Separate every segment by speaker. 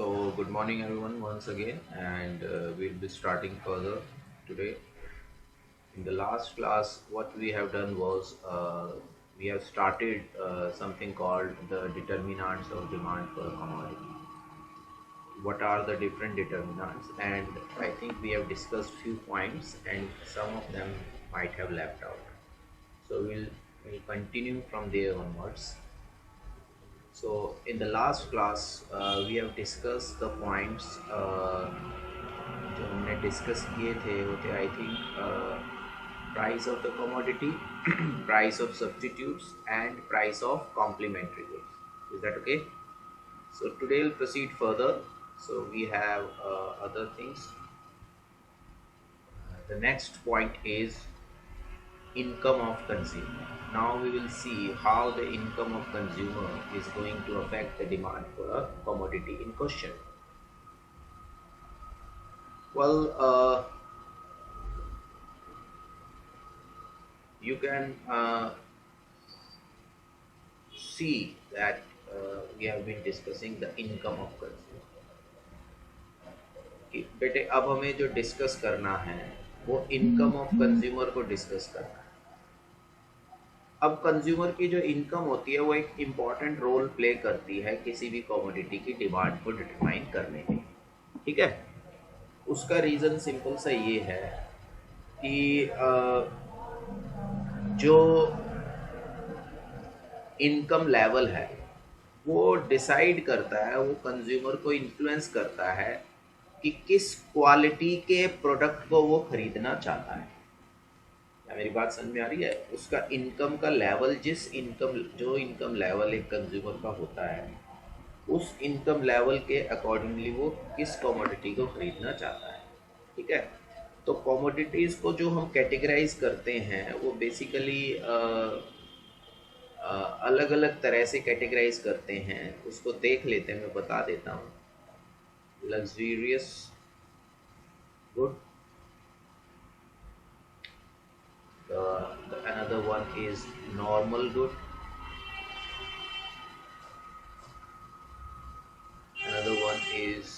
Speaker 1: So, good morning, everyone, once again, and we'll be starting further today. In the last class, what we have done was we have started something called the determinants of demand for a commodity. What are the different determinants? And I think we have discussed few points, and some of them might have left out. So, we'll continue from there onwards. So in the last class we have discussed the points जो हमने discuss किए थे वो थे I think price of the commodity, price of substitutes and price of complementary goods. Is that okay? So today we'll proceed further. So we have other things. The next point is income of consumer. Now we will see how the income of consumer is going to affect the demand for a commodity in question. Well, you can see that we have been discussing the income of consumer. कि बेटे अब हमें जो discuss करना है वो income of consumer को discuss करना है. अब कंज्यूमर की जो इनकम होती है वो एक इम्पॉर्टेंट रोल प्ले करती है किसी भी कमोडिटी की डिमांड को डिटरमाइन करने में. ठीक है, उसका रीज़न सिंपल सा ये है कि जो इनकम लेवल है वो डिसाइड करता है, वो कंज्यूमर को इन्फ्लुएंस करता है कि किस क्वालिटी के प्रोडक्ट को वो खरीदना चाहता है. मेरी बात समझ में आ रही है? उसका इनकम का लेवल, जो इनकम लेवल एक कंज्यूमर का होता है उस इनकम लेवल के अकॉर्डिंगली वो किस कमोडिटी को खरीदना चाहता है. ठीक है, तो कमोडिटीज़ को जो हम कैटेगराइज करते हैं वो बेसिकली अलग अलग तरह से कैटेगराइज करते हैं. उसको देख लेते हैं, मैं बता देता हूँ. Luxurious good, another one is normal good, another one is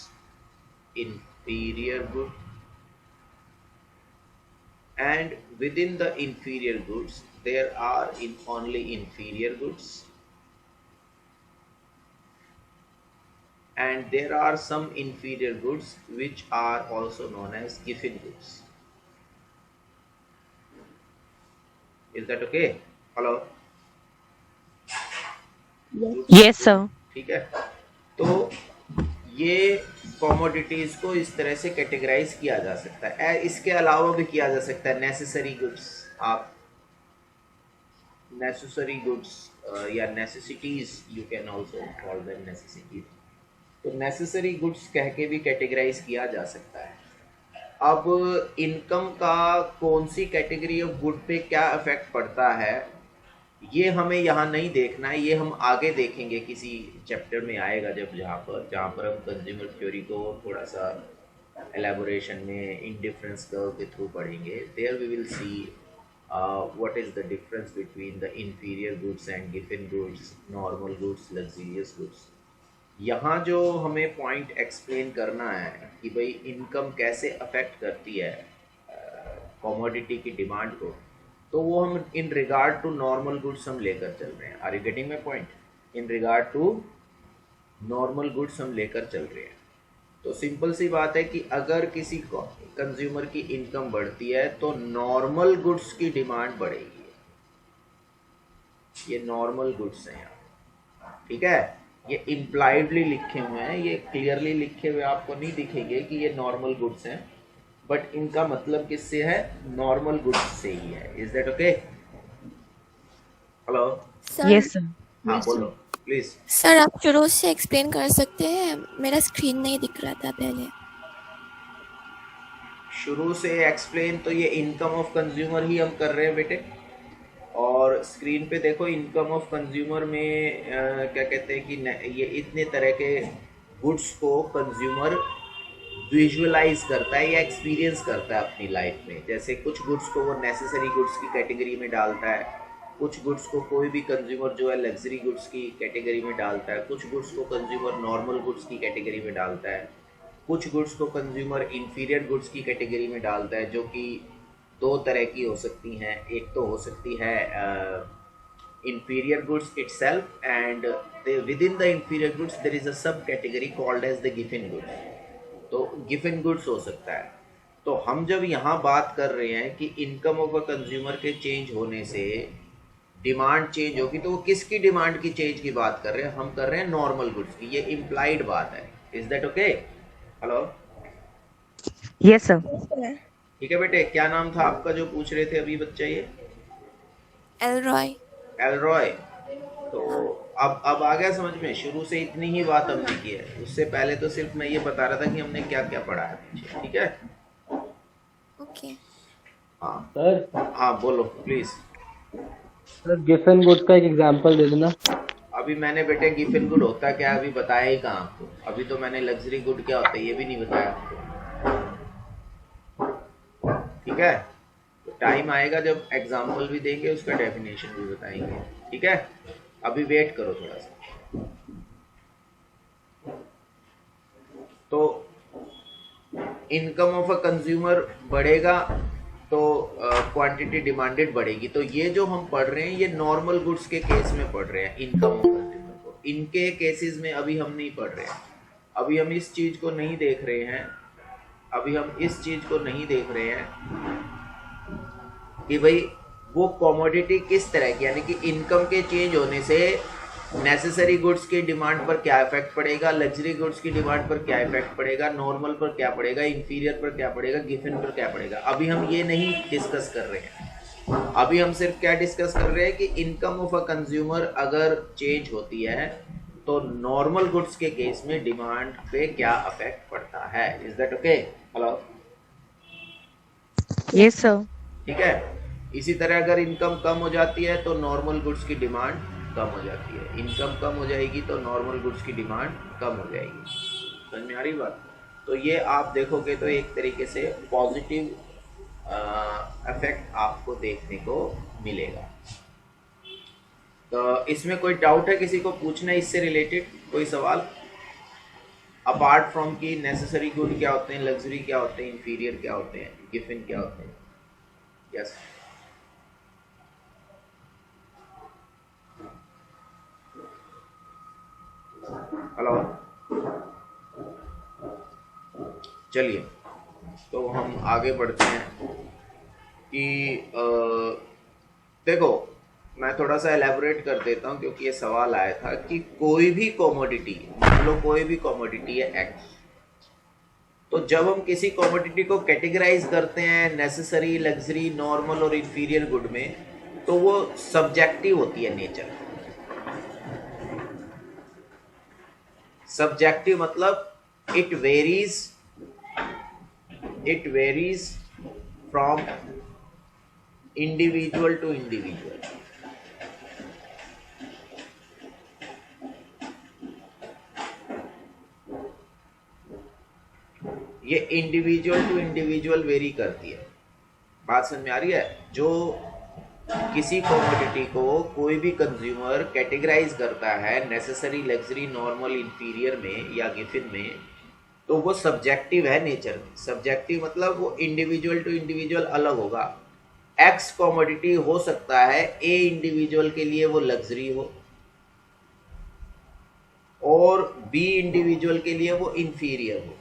Speaker 1: inferior good, and within the inferior goods there are only inferior goods, and there are some inferior goods which are also known as given goods. Is that okay? Hello?
Speaker 2: Yes, sir.
Speaker 1: ठीक है, तो ये commodities को इस तरह से categorise किया जा सकता है. इसके अलावा भी किया जा सकता है नेसेसरी गुड्स. आप नेसेसरी गुड्स या necessities, you can also call them necessities. तो नेसेसरी गुड्स कह के भी कैटेगराइज किया जा सकता है. अब इनकम का कौन सी कैटेगरी ऑफ गुड पे क्या इफेक्ट पड़ता है ये हमें यहाँ नहीं देखना है, ये हम आगे देखेंगे किसी चैप्टर में आएगा जहाँ पर हम कंज्यूमर थ्योरी को थोड़ा सा एलेबोरेशन में इंडिफरेंस कर्व के थ्रू पढ़ेंगे. There we will see what is the difference between the inferior goods and given goods, normal goods, luxurious goods. यहाँ जो हमें पॉइंट एक्सप्लेन करना है कि भाई इनकम कैसे अफेक्ट करती है कमोडिटी की डिमांड को, तो वो हम in regard to normal goods हम लेकर चल रहे हैं. Are you getting my point? In regard to normal goods हम लेकर चल रहे हैं. तो सिंपल सी बात है कि अगर किसी कंज्यूमर की इनकम बढ़ती है तो नॉर्मल गुड्स की डिमांड बढ़ेगी. ये नॉर्मल गुड्स हैं यहाँ. ठीक है, ये इम्प्लाइडली लिखे हुए हैं, ये क्लियरली लिखे हुए आपको नहीं दिखेंगे कि ये नॉर्मल गुड्स हैं, बट इनका मतलब किससे है? नॉर्मल गुड्स से ही है. Is that okay? Hello?
Speaker 2: Yes, sir.
Speaker 1: हाँ बोलो प्लीज.
Speaker 3: सर आप शुरू से एक्सप्लेन कर सकते हैं, मेरा स्क्रीन नहीं दिख रहा था पहले.
Speaker 1: शुरू से एक्सप्लेन तो ये इनकम ऑफ कंज्यूमर ही हम कर रहे हैं बेटे. और स्क्रीन पे देखो इनकम ऑफ कंज्यूमर में क्या कहते हैं कि ये इतने तरह के गुड्स को कंज्यूमर विजुअलाइज करता है या एक्सपीरियंस करता है अपनी लाइफ में. जैसे कुछ गुड्स को वो नेसेसरी गुड्स की कैटेगरी में डालता है, कुछ गुड्स को कोई भी कंज्यूमर जो है लग्जरी गुड्स की कैटेगरी में डालता है, कुछ गुड्स को कंज्यूमर नॉर्मल गुड्स की कैटेगरी में डालता है, कुछ गुड्स को कंज्यूमर इंफीरियर गुड्स की कैटेगरी में डालता है, जो कि दो तरह की हो सकती हैं। एक तो हो सकती है inferior goods itself, and within the inferior goods there is a sub category called as the giffen goods. तो giffen goods हो सकता है। तो हम जब यहाँ बात कर रहे हैं कि इनकम ऑफ अ कंज्यूमर के चेंज होने से डिमांड चेंज होगी, तो वो किसकी डिमांड की चेंज की बात कर रहे हैं? हम कर रहे हैं नॉर्मल गुड्स की। ये इम्प्लाइड बात है। Is that okay? Hello,
Speaker 2: Yes, sir.
Speaker 1: ठीक है बेटे। क्या नाम था आपका जो पूछ रहे थे अभी बच्चा? ये
Speaker 3: एलरॉय।
Speaker 1: एलरॉय। तो अब आ गया समझ में? शुरू से इतनी ही बात हमने की है, उससे पहले तो सिर्फ मैं ये बता रहा था कि हमने क्या क्या पढ़ा है पीछे। ठीक है?
Speaker 3: ओके
Speaker 1: हाँ
Speaker 4: सर।
Speaker 1: हाँ बोलो प्लीज।
Speaker 4: सर गिफन गुड्स का एक एग्जांपल दे देना।
Speaker 1: अभी मैंने बेटे गिफन गुड होता क्या अभी बताया ही कहाँ आपको? अभी तो मैंने लग्जरी गुड क्या होता है ये भी नहीं बताया आपको। ठीक है? तो टाइम आएगा जब एग्जाम्पल भी देंगे, उसका डेफिनेशन भी बताएंगे। ठीक है? अभी वेट करो थोड़ा सा। तो इनकम ऑफ अ कंज्यूमर बढ़ेगा तो क्वांटिटी डिमांडेड बढ़ेगी। तो ये जो हम पढ़ रहे हैं ये नॉर्मल गुड्स के केस में पढ़ रहे हैं, इनकम ऑफ कंज्यूमर को। इनके केसेस में अभी हम नहीं पढ़ रहे हैं। अभी हम इस चीज को नहीं देख रहे हैं। अभी हम इस चीज को नहीं देख रहे हैं कि भाई वो कमोडिटी किस तरह की, यानी कि इनकम के चेंज होने से नेसेसरी गुड्स की डिमांड पर क्या इफेक्ट पड़ेगा, लग्जरी गुड्स की डिमांड पर क्या इफेक्ट पड़ेगा, नॉर्मल पर क्या पड़ेगा, इंफीरियर पर क्या पड़ेगा, गिफन पर क्या पड़ेगा। अभी हम ये नहीं डिस्कस कर रहे हैं। अभी हम सिर्फ क्या डिस्कस कर रहे हैं कि इनकम ऑफ अ कंज्यूमर अगर चेंज होती है तो नॉर्मल गुड्स के केस में डिमांड पे क्या इफेक्ट पड़ता है। Is that okay? Hello,
Speaker 2: Yes, sir.
Speaker 1: ठीक है? इसी तरह अगर इनकम कम हो जाती है तो नॉर्मल गुड्स की डिमांड कम हो जाती है। इनकम कम हो जाएगी तो नॉर्मल गुड्स की डिमांड कम हो जाएगी। समझ में आ रही बात? तो ये आप देखोगे तो एक तरीके से पॉजिटिव इफेक्ट आपको देखने को मिलेगा। तो इसमें कोई डाउट है किसी को पूछना है इससे रिलेटेड? कोई सवाल? अपार्ट फ्रॉम कि नेसेसरी गुड क्या होते हैं, लग्जरी क्या होते हैं, इंफीरियर क्या होते हैं, गिफन क्या होते हैं? यस। हेलो, चलिए तो हम आगे बढ़ते हैं कि देखो मैं थोड़ा सा एलैबोरेट कर देता हूँ क्योंकि ये सवाल आया था कि कोई भी कमोडिटी, मान लो कोई भी कमोडिटी है एक्स, तो जब हम किसी कमोडिटी को कैटेगराइज करते हैं नेसेसरी, लग्जरी, नॉर्मल और इंफीरियर गुड में, तो वो सब्जेक्टिव होती है नेचर। सब्जेक्टिव मतलब it varies from individual to individual. ये इंडिविजुअल टू इंडिविजुअल वेरी करती है। बात समझ में आ रही है? जो किसी कमोडिटी को कोई भी कंज्यूमर कैटेगराइज करता है नेसेसरी, लग्जरी, नॉर्मल, इंफीरियर में या गिफन में, तो वो सब्जेक्टिव है नेचर में। सब्जेक्टिव मतलब वो इंडिविजुअल टू इंडिविजुअल अलग होगा। एक्स कमोडिटी हो सकता है ए इंडिविजुअल के लिए वो लग्जरी हो और बी इंडिविजुअल के लिए वो इंफीरियर हो।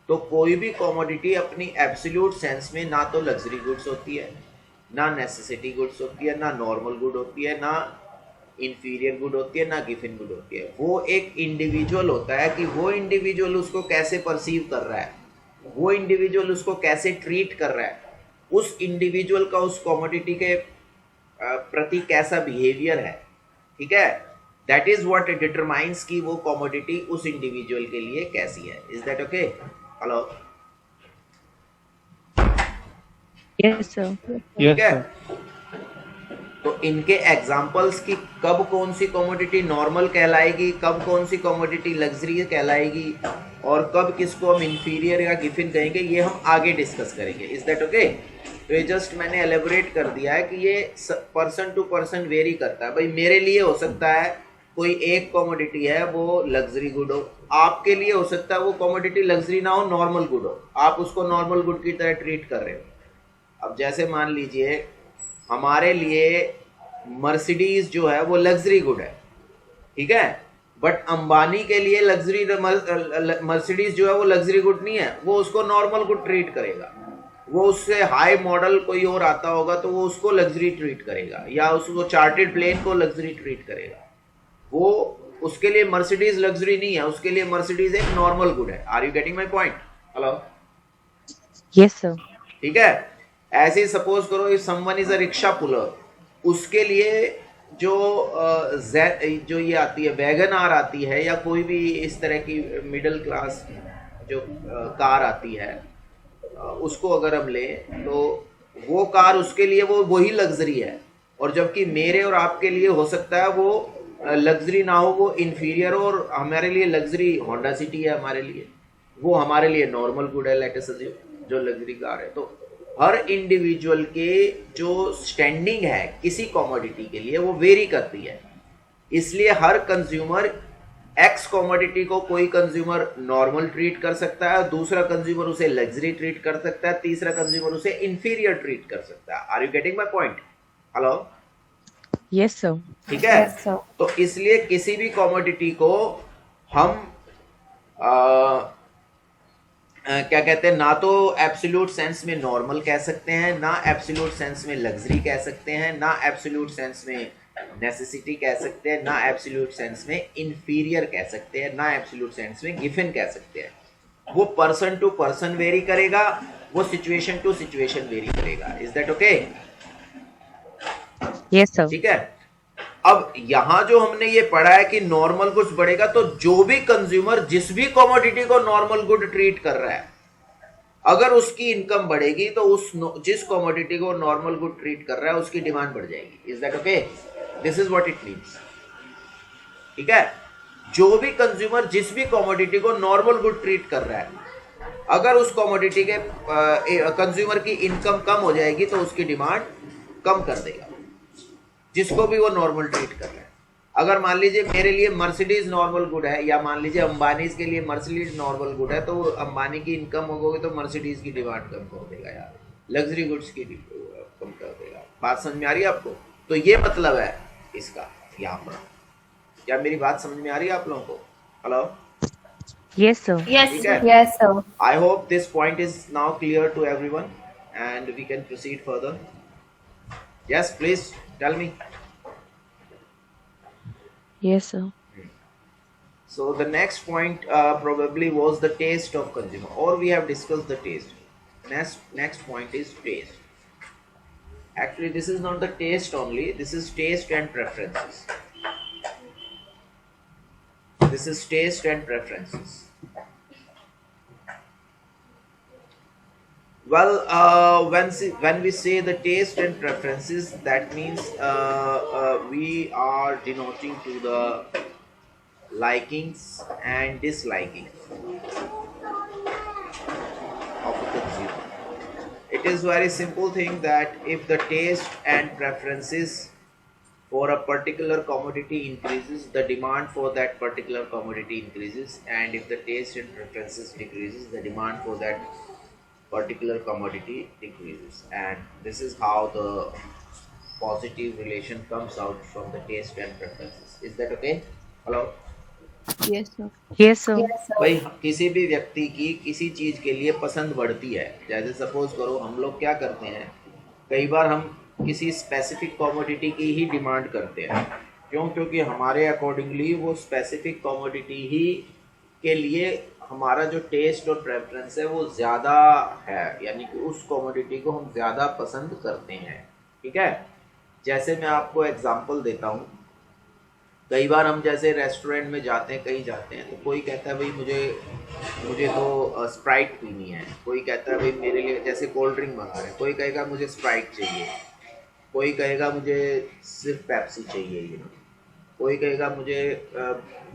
Speaker 1: तो कोई भी कमोडिटी अपनी एब्सोल्यूट सेंस में ना तो लग्जरी गुड्स होती है, ना नेसेसिटी गुड्स होती है, ना नॉर्मल गुड होती है, ना इंफीरियर गुड होती है, ना गिफन गुड होती है। वो एक इंडिविजुअल होता है कि वो इंडिविजुअल उसको कैसे परसीव कर रहा है, वो इंडिविजुअल उसको कैसे ट्रीट कर रहा है, उस इंडिविजुअल का उस कमोडिटी के प्रति कैसा बिहेवियर है। ठीक है? दैट इज व्हाट डिटरमाइंस कि वो कमोडिटी उस इंडिविजुअल के लिए कैसी है। Is that okay? Hello,
Speaker 2: Yes, sir.
Speaker 1: ठीक है? तो इनके एग्जाम्पल्स की कब कौन सी कमोडिटी नॉर्मल कहलाएगी, कब कौन सी कमोडिटी लग्जरी कहलाएगी और कब किसको हम इंफीरियर या गिफन कहेंगे, ये हम आगे डिस्कस करेंगे। Is that okay? तो ये जस्ट मैंने एलेबोरेट कर दिया है कि ये पर्सन टू पर्सन वेरी करता है। भाई मेरे लिए हो सकता है कोई एक कमोडिटी है वो लग्जरी गुड हो, आपके लिए हो सकता है वो कमोडिटी लग्जरी ना हो, नॉर्मल गुड हो, आप उसको नॉर्मल गुड की तरह ट्रीट कर रहे हो। अब जैसे मान लीजिए हमारे लिए मर्सिडीज जो है वो लग्जरी गुड है, ठीक है, बट अंबानी के लिए लग्जरी मर्सिडीज जो है वो लग्जरी गुड नहीं है, वो उसको नॉर्मल गुड ट्रीट करेगा। वो उससे हाई मॉडल कोई और आता होगा तो वो उसको लग्जरी ट्रीट करेगा, या उसको चार्टेड प्लेन को लग्जरी ट्रीट करेगा। वो उसके लिए मर्सिडीज लग्जरी नहीं है, उसके लिए मर्सिडीज एक नॉर्मल गुड है। Are you getting my point? Hello,
Speaker 2: Yes, sir.
Speaker 1: ठीक है। ऐसे ही सपोज करो if someone is a rickshaw puller, उसके लिए जो ये आती है वैगन आर आती है, या कोई भी इस तरह की मिडिल क्लास जो कार आती है, उसको अगर हम लें तो वो कार उसके लिए वो वही लग्जरी है, और जबकि मेरे और आपके लिए हो सकता है वो लग्जरी ना हो, वो इंफीरियर हो, और हमारे लिए लग्जरी होंडा सिटी है, हमारे लिए वो हमारे लिए नॉर्मल गुड है, लेट अस अज्यूम, जो लग्जरी कार है। तो हर इंडिविजुअल के जो स्टैंडिंग है किसी कमोडिटी के लिए वो वेरी करती है, इसलिए हर कंज्यूमर एक्स कमोडिटी को कोई कंज्यूमर नॉर्मल ट्रीट कर सकता है, दूसरा कंज्यूमर उसे लग्जरी ट्रीट कर सकता है, तीसरा कंज्यूमर उसे इंफीरियर ट्रीट कर सकता है। Are you getting my point? Hello,
Speaker 2: Yes, sir.
Speaker 1: ठीक है।
Speaker 5: Yes, sir.
Speaker 1: तो इसलिए किसी भी कमोडिटी को हम क्या कहते हैं, ना तो एब्सोल्यूट सेंस में नॉर्मल कह सकते हैं, ना एब्सोल्यूट सेंस में लग्जरी कह सकते हैं, ना एब्सोल्यूट सेंस में नेसेसिटी कह सकते हैं, ना एब्सोल्यूट सेंस में इंफीरियर कह सकते हैं, ना एब्सोल्यूट सेंस में गिवन कह सकते हैं। वो पर्सन टू पर्सन वेरी करेगा, वो सिचुएशन टू सिचुएशन वेरी करेगा। Is that okay?
Speaker 2: Yes, sir.
Speaker 1: ठीक है। अब यहां जो हमने ये पढ़ा है कि नॉर्मल गुड्स बढ़ेगा, तो जो भी कंज्यूमर जिस भी कमोडिटी को नॉर्मल गुड ट्रीट कर रहा है, अगर उसकी इनकम बढ़ेगी तो जिस कमोडिटी को नॉर्मल गुड ट्रीट कर रहा है उसकी डिमांड बढ़ जाएगी। Is that okay? This is what it means, ठीक है। जो भी कंज्यूमर जिस भी कमोडिटी को नॉर्मल गुड ट्रीट कर रहा है, अगर उस कमोडिटी के कंज्यूमर की इनकम कम हो जाएगी तो उसकी डिमांड कम कर देगा, जिसको भी वो नॉर्मल ट्रीट कर रहा है। अगर मान लीजिए मेरे लिए मर्सिडीज नॉर्मल गुड है, या मान लीजिए अंबानी के लिए मर्सिडीज नॉर्मल गुड है, तो अंबानी की इनकम होगी तो मर्सिडीज की डिमांड कम कर देगा, यार लग्जरी गुड्स की कम कर देगा। बात समझ में आ रही है आपको? तो ये मतलब है इसका यहाँ पर। क्या मेरी बात समझ में आ रही है आप लोगों को? Hello,
Speaker 2: Yes, sir.
Speaker 5: Yes,
Speaker 1: ठीक है।
Speaker 5: yes, sir.
Speaker 1: I hope this point is now clear to everyone and we can proceed further. Yes please tell me.
Speaker 2: Yes, sir.
Speaker 1: So the next point probably was the taste of consumer, or we have discussed the taste. Next point is taste. Actually, this is not the taste only. This is taste and preferences. This is taste and preferences. Well, when we say the taste and preferences, that means we are denoting to the likings and dislikings of a consumer. It is very simple thing that if the taste and preferences for a particular commodity increases, the demand for that particular commodity increases, and if the taste and preferences decreases, the demand for that particular commodity decreases. And this is how the positive relation comes out from the taste and preferences. Is that okay? Hello?
Speaker 5: Yes, sir.
Speaker 2: Yes, sir.
Speaker 5: Yes, sir.
Speaker 1: भाई किसी भी व्यक्ति की किसी चीज के लिए पसंद बढ़ती है। जैसे सपोज करो हम लोग क्या करते हैं, कई बार हम किसी स्पेसिफिक कमोडिटी की ही डिमांड करते हैं। क्यों? क्योंकि हमारे अकॉर्डिंगली वो स्पेसिफिक कमोडिटी ही के लिए हमारा जो टेस्ट और प्रेफरेंस है वो ज़्यादा है, यानी कि उस कमोडिटी को हम ज़्यादा पसंद करते हैं। ठीक है। जैसे मैं आपको एग्जांपल देता हूँ, कई बार हम जैसे रेस्टोरेंट में जाते हैं, कहीं जाते हैं, तो कोई कहता है भाई मुझे तो स्प्राइट पीनी है, कोई कहता है भाई मेरे लिए, जैसे कोल्ड ड्रिंक मंगा रहे हैं, कोई कहेगा मुझे स्प्राइट चाहिए, कोई कहेगा मुझे सिर्फ पेप्सी चाहिए, कोई कहेगा मुझे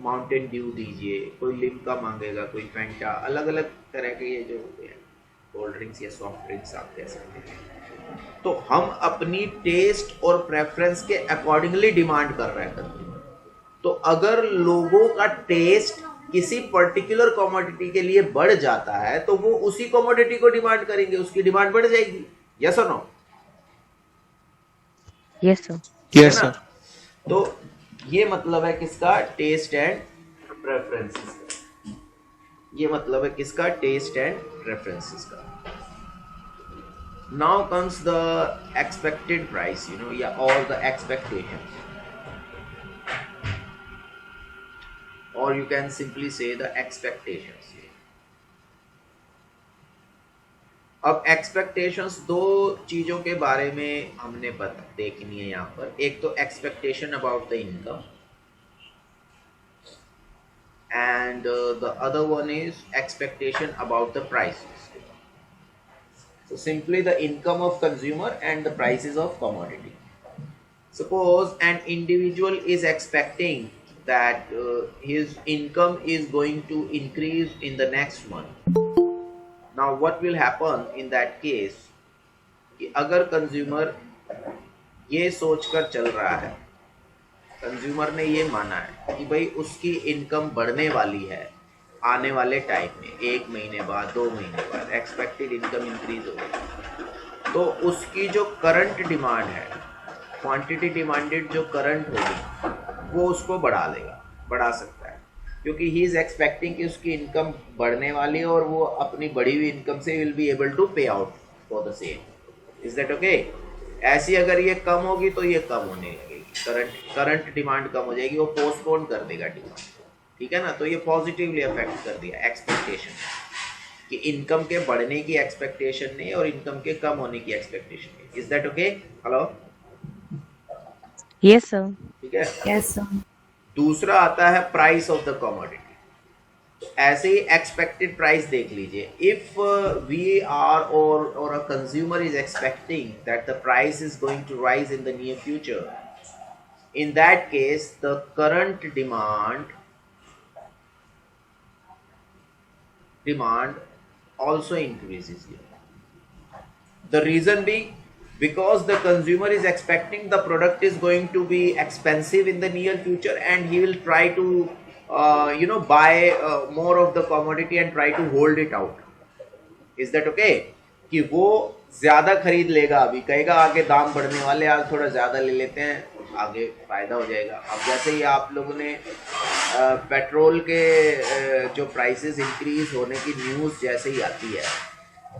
Speaker 1: माउंटेन ड्यू दीजिए, कोई लिम्का मांगेगा, कोई फैंटा, अलग अलग तरह के ये जो होते हैं कोल्ड ड्रिंक्स या सॉफ्ट ड्रिंक्स आप कह सकते हैं। तो हम अपनी टेस्ट और प्रेफरेंस के अकॉर्डिंगली डिमांड कर रहे हैं कंज्यूमर। तो अगर लोगों का टेस्ट किसी पर्टिकुलर कमोडिटी के लिए बढ़ जाता है तो वो उसी कमोडिटी को डिमांड करेंगे, उसकी डिमांड बढ़ जाएगी। यस और no?
Speaker 2: Yes, sir.
Speaker 6: Yes, sir.
Speaker 1: तो ये मतलब है किसका? टेस्ट एंड प्रेफरेंसेस का। ये मतलब है किसका? टेस्ट एंड प्रेफरेंसेस का। Now comes the expected price, या और the expectation, or you can simply say the expectations. अब expectations दो चीजों के बारे में हमने देखनी है यहाँ पर। एक तो expectation about the income and the other one is expectation about the prices. So simply the income of consumer and the prices of commodity. Suppose an individual is expecting that his income is going to increase in the next month. Now what will happen in that case कि अगर consumer ये सोचकर चल रहा है, consumer ने ये माना है कि भाई उसकी इनकम बढ़ने वाली है आने वाले टाइम में, 1 महीने बाद, 2 महीने बाद एक्सपेक्टेड इनकम इंक्रीज होगी, तो उसकी जो करंट डिमांड है, क्वांटिटी डिमांडेड जो करंट होगी, वो उसको बढ़ा सकता है, क्योंकि ही इज एक्सपेक्टिंग कि उसकी इनकम बढ़ने वाली है और वो अपनी बढ़ी हुई इनकम से विल बी एबल टू पे out for the same. Is that okay? ऐसी अगर ये कम होगी तो ये कम होने लगेगी, करंट डिमांड कम हो जाएगी, वो पोस्टपोन कर देगा डिमांड, ठीक है ना? तो ये पॉजिटिवली अफेक्ट कर दिया एक्सपेक्टेशन कि इनकम के बढ़ने की एक्सपेक्टेशन नहीं और इनकम के कम होने की एक्सपेक्टेशन नहीं। Is that okay? Hello?
Speaker 2: Yes, sir.
Speaker 1: ठीक है।
Speaker 5: Yes, sir.
Speaker 1: दूसरा आता है प्राइस ऑफ द कमोडिटी। ऐसे ही एक्सपेक्टेड प्राइस देख लीजिए। इफ वी आर और a consumer is expecting that the price is going to rise in the near future, in that case the current demand also increases here. The reason being because the consumer is expecting the product is going to be expensive in the near future and he will try to buy more of the commodity and try to hold it out. Is that okay? कि वो ज्यादा खरीद लेगा, अभी कहेगा आगे दाम बढ़ने वाले, आज थोड़ा ज्यादा ले लेते हैं, आगे फायदा हो जाएगा। अब जैसे ही आप लोगों ने पेट्रोल के जो प्राइसेस इंक्रीज होने की न्यूज़ जैसे ही आती है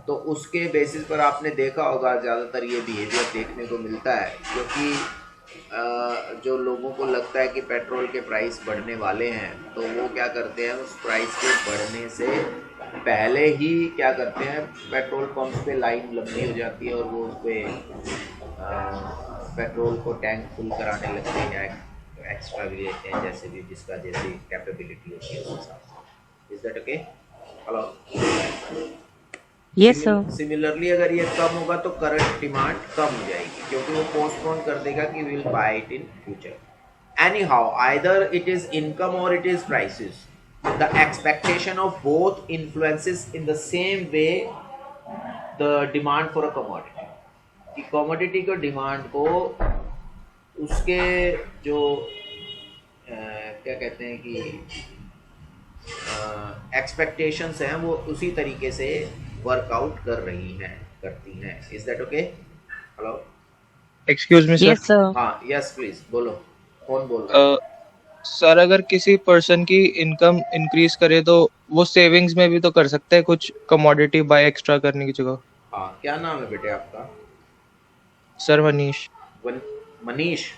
Speaker 1: तो उसके बेसिस पर आपने देखा होगा ज़्यादातर ये बिहेवियर देखने को मिलता है, क्योंकि जो लोगों को लगता है कि पेट्रोल के प्राइस बढ़ने वाले हैं तो वो क्या करते हैं, उस प्राइस के बढ़ने से पहले ही क्या करते हैं, पेट्रोल पंप पे लाइन लंबी हो जाती है और वो उस पर पेट्रोल को टैंक फुल कराने लगते हैं या एक्स्ट्रा भी लेते हैं, जैसे भी जिसका जैसी कैपेबिलिटी होती है उस हिसाब से। Is that okay? Hello?
Speaker 2: Yes, sir.
Speaker 1: Similarly अगर ये कम होगा तो करंट डिमांड कम हो जाएगी, क्योंकि वो पोस्टपोन कर देगा कि will buy it in future. Anyhow either it is income or it is prices, the expectation of both influences in the same way the demand for a commodity. कि commodity को demand को उसके जो क्या कहते हैं कि expectations हैं वो उसी तरीके से वर्कआउट करती हैं। Is that okay? Hello?
Speaker 6: Excuse me sir.
Speaker 2: Yes, sir.
Speaker 1: हाँ, यस प्लीज बोलो। कौन बोल रहा है?
Speaker 6: सर अगर किसी पर्सन की इनकम इंक्रीज करे तो वो सेविंग्स में भी तो कर सकते हैं कुछ कमोडिटी बाय एक्स्ट्रा करने की जगह।
Speaker 1: हाँ, क्या नाम है बेटे आपका?
Speaker 6: Sir Manish.
Speaker 1: Manish?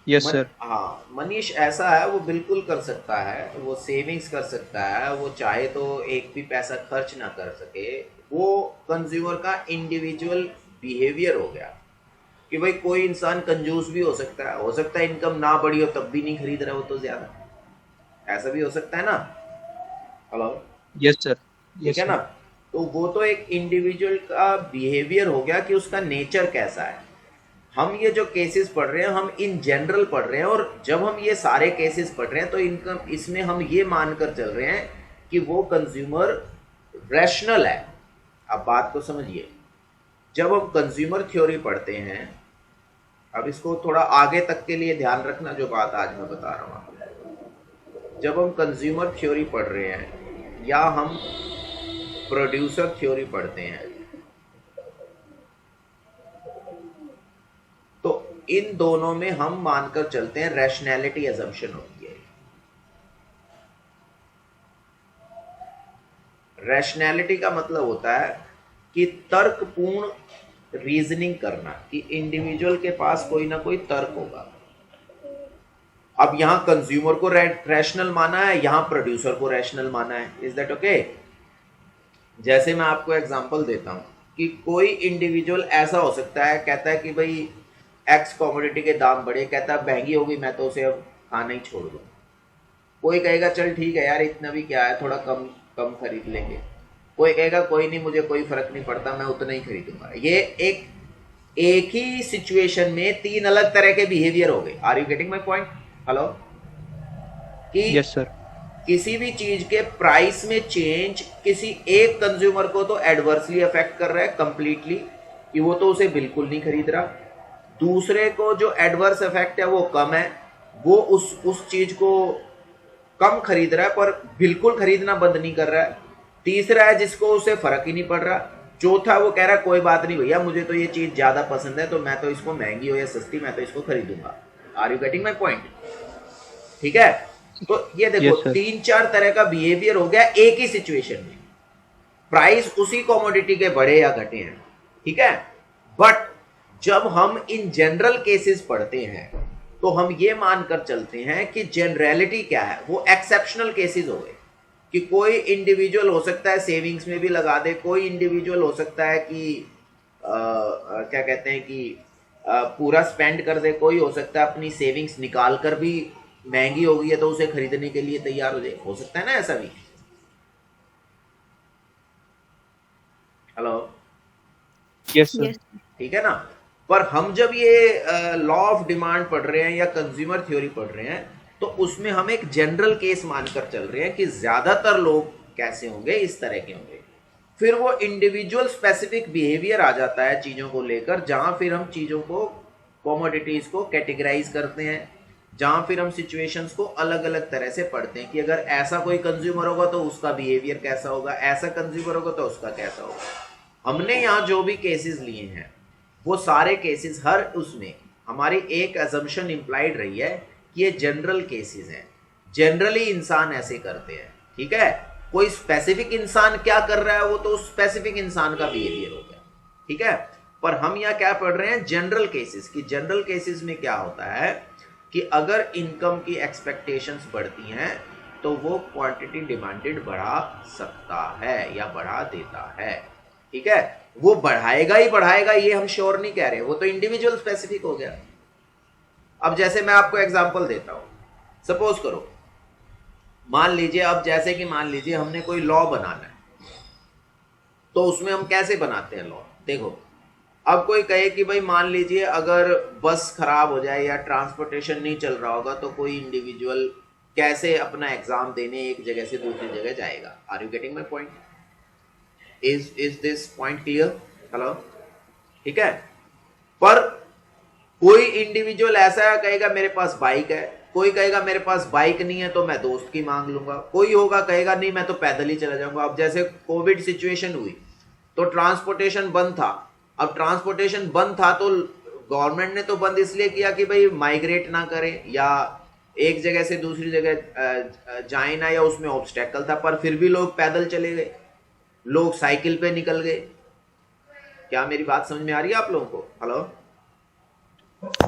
Speaker 6: Yes sir.
Speaker 1: हाँ, मनीष ऐसा है, वो बिल्कुल कर सकता है, वो सेविंग्स कर सकता है, वो चाहे तो एक भी पैसा खर्च ना कर सके। वो कंज्यूमर का इंडिविजुअल बिहेवियर हो गया कि भाई कोई इंसान कंजूस भी हो सकता है इनकम ना बढ़ी हो तब भी नहीं खरीद रहा हो तो ज्यादा, ऐसा भी हो सकता है ना? हेलो?
Speaker 6: Yes sir.
Speaker 1: ठीक है ना? तो वो तो एक इंडिविजुअल का बिहेवियर हो गया कि उसका नेचर कैसा है। हम ये जो केसेस पढ़ रहे हैं हम इन जनरल पढ़ रहे हैं, और जब हम ये सारे केसेस पढ़ रहे हैं तो इनकम इसमें हम ये मानकर चल रहे हैं कि वो कंज्यूमर रैशनल है। अब बात को समझिए, जब हम कंज्यूमर थ्योरी पढ़ते हैं, अब इसको थोड़ा आगे तक के लिए ध्यान रखना जो बात आज मैं बता रहा हूँ आपको। जब हम कंज्यूमर थ्योरी पढ़ रहे हैं या हम प्रोड्यूसर थ्योरी पढ़ते हैं, तो इन दोनों में हम मानकर चलते हैं रैशनैलिटी अजम्पशन होती है। रैशनैलिटी का मतलब होता है कि तर्कपूर्ण रीजनिंग करना, कि इंडिविजुअल के पास कोई ना कोई तर्क होगा। अब यहां कंज्यूमर को रैशनल माना है, यहां प्रोड्यूसर को रैशनल माना है। Is that okay? जैसे मैं आपको एग्जांपल देता हूं कि कोई इंडिविजुअल ऐसा हो सकता है, कहता है कि भाई एक्स कमोडिटी के दाम बढ़े, कहता है महंगी होगी, मैं तो उसे अब खाना ही छोड़ दूँ। कोई कहेगा चल ठीक है यार, इतना भी क्या है, थोड़ा कम कम खरीद लेंगे। कोई कहेगा कोई नहीं, मुझे कोई फर्क नहीं पड़ता, मैं उतना ही खरीदूंगा। ये एक ही सिचुएशन में तीन अलग तरह के बिहेवियर हो गए। Are you getting my point? Hello? कि
Speaker 6: यस सर।
Speaker 1: किसी भी चीज के प्राइस में चेंज किसी एक कंज्यूमर को तो एडवर्सली अफेक्ट कर रहा है कंप्लीटली, कि वो तो उसे बिल्कुल नहीं खरीद रहा। दूसरे को जो एडवर्स इफेक्ट है वो कम है, वो उस चीज को कम खरीद रहा है पर बिल्कुल खरीदना बंद नहीं कर रहा है। तीसरा है जिसको उसे फर्क ही नहीं पड़ रहा। चौथा वो कह रहा है कोई बात नहीं भैया, मुझे तो ये चीज ज्यादा पसंद है, तो मैं तो इसको महंगी हो या सस्ती, मैं तो इसको खरीदूंगा। Are you getting my point? ठीक है, तो ये देखो
Speaker 6: Yes, sir.
Speaker 1: 3-4 तरह का बिहेवियर हो गया एक ही सिचुएशन में। प्राइस उसी कमोडिटी के बढ़े या घटे हैं, ठीक है। बट जब हम इन जनरल केसेस पढ़ते हैं तो हम ये मानकर चलते हैं कि जनरलिटी क्या है, वो एक्सेप्शनल केसेस हो गए। कि कोई इंडिविजुअल हो सकता है सेविंग्स में भी लगा दे, कोई इंडिविजुअल हो सकता है कि क्या कहते हैं कि पूरा स्पेंड कर दे, कोई हो सकता है अपनी सेविंग्स निकाल कर भी महंगी हो गई है तो उसे खरीदने के लिए तैयार हो सकता है ना, ऐसा भी। हेलो?
Speaker 6: Yes sir.
Speaker 5: Yes.
Speaker 1: ठीक है ना। पर हम जब ये लॉ ऑफ डिमांड पढ़ रहे हैं या कंज्यूमर थ्योरी पढ़ रहे हैं तो उसमें हम एक जनरल केस मानकर चल रहे हैं कि ज्यादातर लोग कैसे होंगे, इस तरह के होंगे। फिर वो इंडिविजुअल स्पेसिफिक बिहेवियर आ जाता है चीजों को लेकर, जहां फिर हम चीजों को, कमोडिटीज को कैटेगराइज करते हैं, जहां फिर हम सिचुएशंस को अलग अलग तरह से पढ़ते हैं कि अगर ऐसा कोई कंज्यूमर होगा तो उसका बिहेवियर कैसा होगा, ऐसा कंज्यूमर होगा तो उसका कैसा होगा। हमने यहाँ जो भी केसेस लिए हैं वो सारे केसेस, हर उसमें हमारी एक अजम्पशन इंप्लाइड रही है कि ये जनरल केसेस हैं, जनरली इंसान ऐसे करते हैं, ठीक है। कोई स्पेसिफिक इंसान क्या कर रहा है वो तो उस स्पेसिफिक इंसान का बिहेवियर हो गया, ठीक है। पर हम यहाँ क्या पढ़ रहे हैं, जनरल केसेस। कि जनरल केसेस में क्या होता है कि अगर इनकम की एक्सपेक्टेशंस बढ़ती हैं तो वो क्वांटिटी डिमांडेड बढ़ा सकता है या बढ़ा देता है, ठीक है। वो बढ़ाएगा ही बढ़ाएगा ये हम श्योर नहीं कह रहे, वो तो इंडिविजुअल स्पेसिफिक हो गया। अब जैसे मैं आपको एग्जांपल देता हूं, सपोज करो, मान लीजिए, अब जैसे कि मान लीजिए हमने कोई लॉ बनाना है, तो उसमें हम कैसे बनाते हैं लॉ। देखो, अब कोई कहे कि भाई मान लीजिए अगर बस खराब हो जाए या ट्रांसपोर्टेशन नहीं चल रहा होगा तो कोई इंडिविजुअल कैसे अपना एग्जाम देने एक जगह से दूसरी जगह जाएगा। Are you getting my point? Is this point clear? Hello? ठीक है। पर कोई इंडिविजुअल ऐसा कहेगा मेरे पास बाइक है, कोई कहेगा मेरे पास बाइक नहीं है तो मैं दोस्त की मांग लूंगा, कोई होगा कहेगा नहीं मैं तो पैदल ही चला जाऊंगा। अब जैसे कोविड सिचुएशन हुई तो ट्रांसपोर्टेशन बंद था। अब ट्रांसपोर्टेशन बंद था तो गवर्नमेंट ने तो बंद इसलिए किया कि भाई माइग्रेट ना करें या एक जगह से दूसरी जगह जाए ना, या उसमें ऑब्स्टेकल था, पर फिर भी लोग पैदल चले गए, लोग साइकिल पे निकल गए। क्या मेरी बात समझ में आ रही है आप लोगों को? हेलो?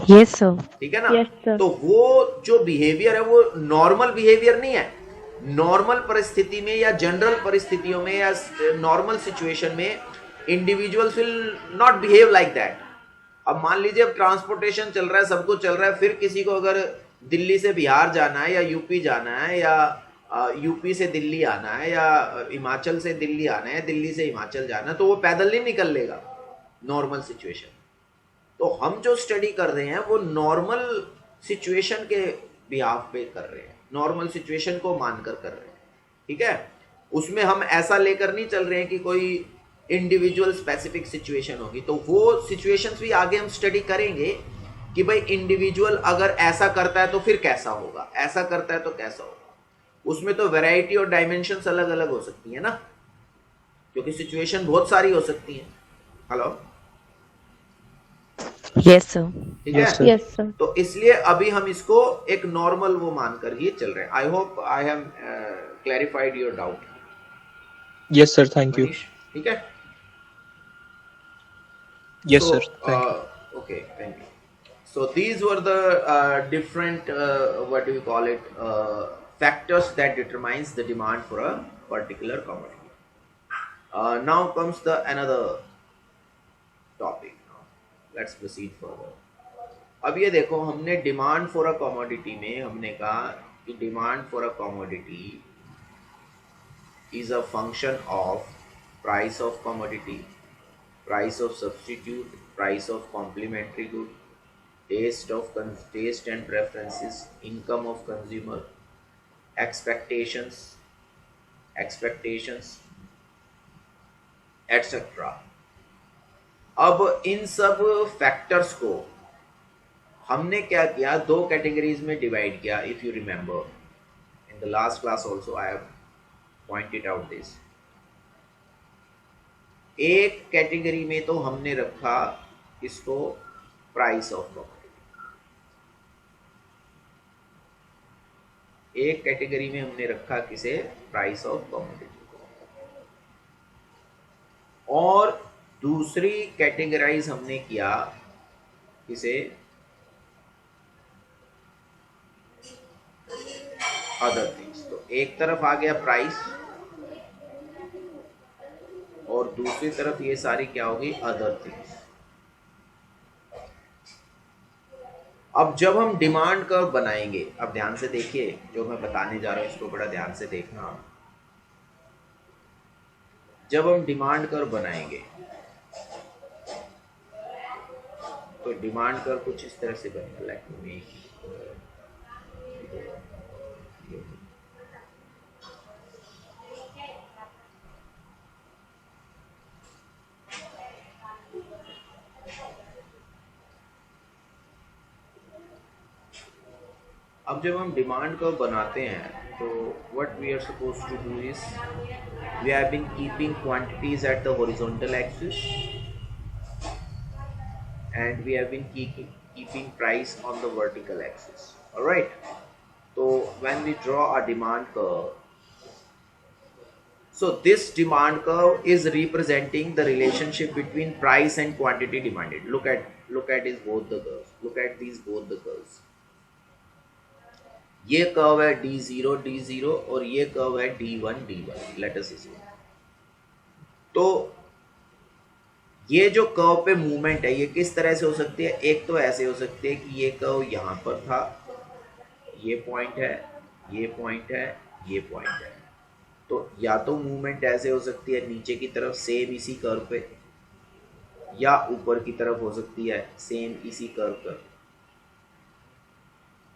Speaker 2: Yes, sir.
Speaker 1: ठीक है ना।
Speaker 5: Yes, sir.
Speaker 1: तो वो जो बिहेवियर है वो नॉर्मल बिहेवियर नहीं है। नॉर्मल परिस्थिति में या जनरल परिस्थितियों में या नॉर्मल सिचुएशन में individuals will not behave like that. अब मान लीजिए अब ट्रांसपोर्टेशन चल रहा है, सब कुछ चल रहा है, फिर किसी को अगर दिल्ली से बिहार जाना है या यूपी जाना है या यूपी से दिल्ली आना है या हिमाचल से दिल्ली आना है, दिल्ली से हिमाचल जाना है, तो वो पैदल नहीं निकल लेगा नॉर्मल सिचुएशन। तो हम जो स्टडी कर रहे हैं वो नॉर्मल सिचुएशन के बिहाफ पे कर रहे हैं, नॉर्मल सिचुएशन को मानकर कर रहे हैं, ठीक है। उसमें हम ऐसा लेकर नहीं चल रहे हैं कि कोई इंडिविजुअल स्पेसिफिक सिचुएशन होगी, तो वो सिचुएशंस भी आगे हम स्टडी करेंगे कि भाई इंडिविजुअल अगर ऐसा करता है तो फिर कैसा होगा, ऐसा करता है तो कैसा होगा। उसमें तो वैरायटी और डायमेंशंस अलग अलग हो सकती है ना, क्योंकि सिचुएशन बहुत सारी हो सकती है। Hello,
Speaker 2: Yes, sir.
Speaker 1: ठीक है?
Speaker 6: Yes, sir.
Speaker 2: Yes, sir.
Speaker 1: तो इसलिए अभी हम इसको एक नॉर्मल वो मानकर ही चल रहे हैं। I hope I have clarified your doubt.
Speaker 6: Yes, sir. Thank you.
Speaker 1: ठीक है?
Speaker 6: Yes,
Speaker 1: So,
Speaker 6: sir. Thank you.
Speaker 1: Okay, thank you. So these were the different what do you call it, factors that determines the demand for a particular commodity. Now comes the another topic. Let's proceed further. अब ये देखो, हमने demand for a commodity में हमने कहा कि demand for a commodity is a function of price of commodity, price of substitute, price of complementary good, taste and preferences, income of consumer, expectations, etc. अब इन सब फैक्टर्स को हमने क्या किया, दो कैटेगरीज में डिवाइड किया। If you remember in the last class also I have pointed out this. एक कैटेगरी में तो हमने रखा इसको प्राइस ऑफ कमोडिटी, एक कैटेगरी में हमने रखा किसे, प्राइस ऑफ कमोडिटी को, और दूसरी कैटेगराइज हमने किया किसे, अदर थिंग्स। तो एक तरफ आ गया प्राइस और दूसरी तरफ ये सारी क्या होगी, अदर थिंग्स। अब जब हम डिमांड कर्व बनाएंगे, अब ध्यान से देखिए जो मैं बताने जा रहा हूं इसको बड़ा ध्यान से देखना। जब हम डिमांड कर्व बनाएंगे तो डिमांड कर्व कुछ इस तरह से बनेगा। लेट मी अब जब हम डिमांड कर्व बनाते हैं तो what we are supposed to do is we have been keeping quantities at the horizontal axis and we have been keeping price on the vertical axis. All right, so when we draw a demand curve, so this demand curve is representing the relationship between price and quantity demanded. Look at is both the curves, look at these both the curves. ये curve है D0 और ये curve है D1 let us assume। तो ये जो curve पे movement है ये किस तरह से हो सकती है, एक तो ऐसे हो सकती है कि ये कर्व यहाँ पर था, ये पॉइंट है, ये पॉइंट है, ये पॉइंट है। तो या तो मूवमेंट ऐसे हो सकती है नीचे की तरफ सेम इसी कर्व पे, या ऊपर की तरफ हो सकती है सेम इसी कर्व पर,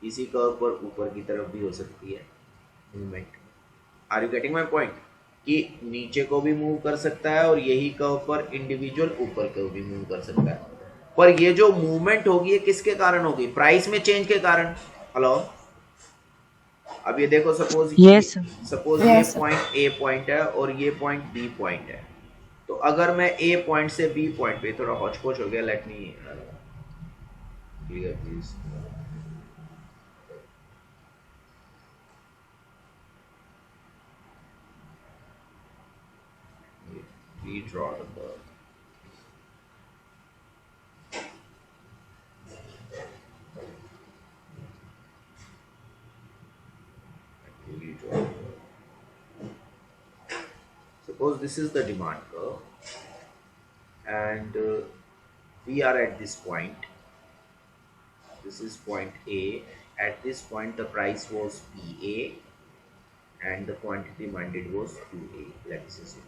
Speaker 1: इसी कर्व पर ऊपर की तरफ भी हो सकती है movement. Are you getting my point, कि नीचे को भी मूव कर सकता है और यही कर्व पर इंडिविजुअल ऊपर को भी मूव कर सकता है। पर ये जो मूवमेंट होगी ये किसके कारण होगी, प्राइस में चेंज के कारण। हेलो, अब ये देखो सपोज ये पॉइंट ए पॉइंट है और ये पॉइंट बी पॉइंट है। तो अगर मैं ए पॉइंट से बी पॉइंट पे, थोड़ा हौच-पौच हो गया, let me clear please. Redraw the curve. Suppose this is the demand curve and we are at this point. This is point A. At this point the price was PA and the quantity demanded was QA. Let's say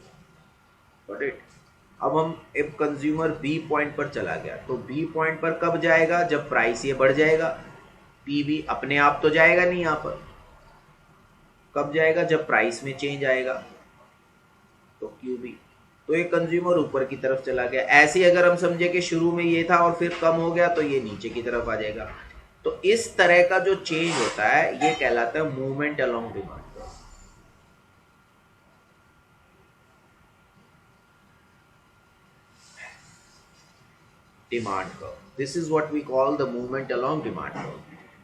Speaker 1: Got it? अब हम एक consumer B point पर चला गया, तो B point पर कब जाएगा, जब प्राइस ये बढ़ जाएगा। पी भी अपने आप तो जाएगा नहीं, यहाँ पर कब जाएगा, जब प्राइस में चेंज आएगा। तो क्यू बी, तो ये कंज्यूमर ऊपर की तरफ चला गया। ऐसे ही अगर हम समझे कि शुरू में ये था और फिर कम हो गया तो ये नीचे की तरफ आ जाएगा। तो इस तरह का जो चेंज होता है ये कहलाता है movement along demand curve. Demand curve, this is what we call the movement along demand curve.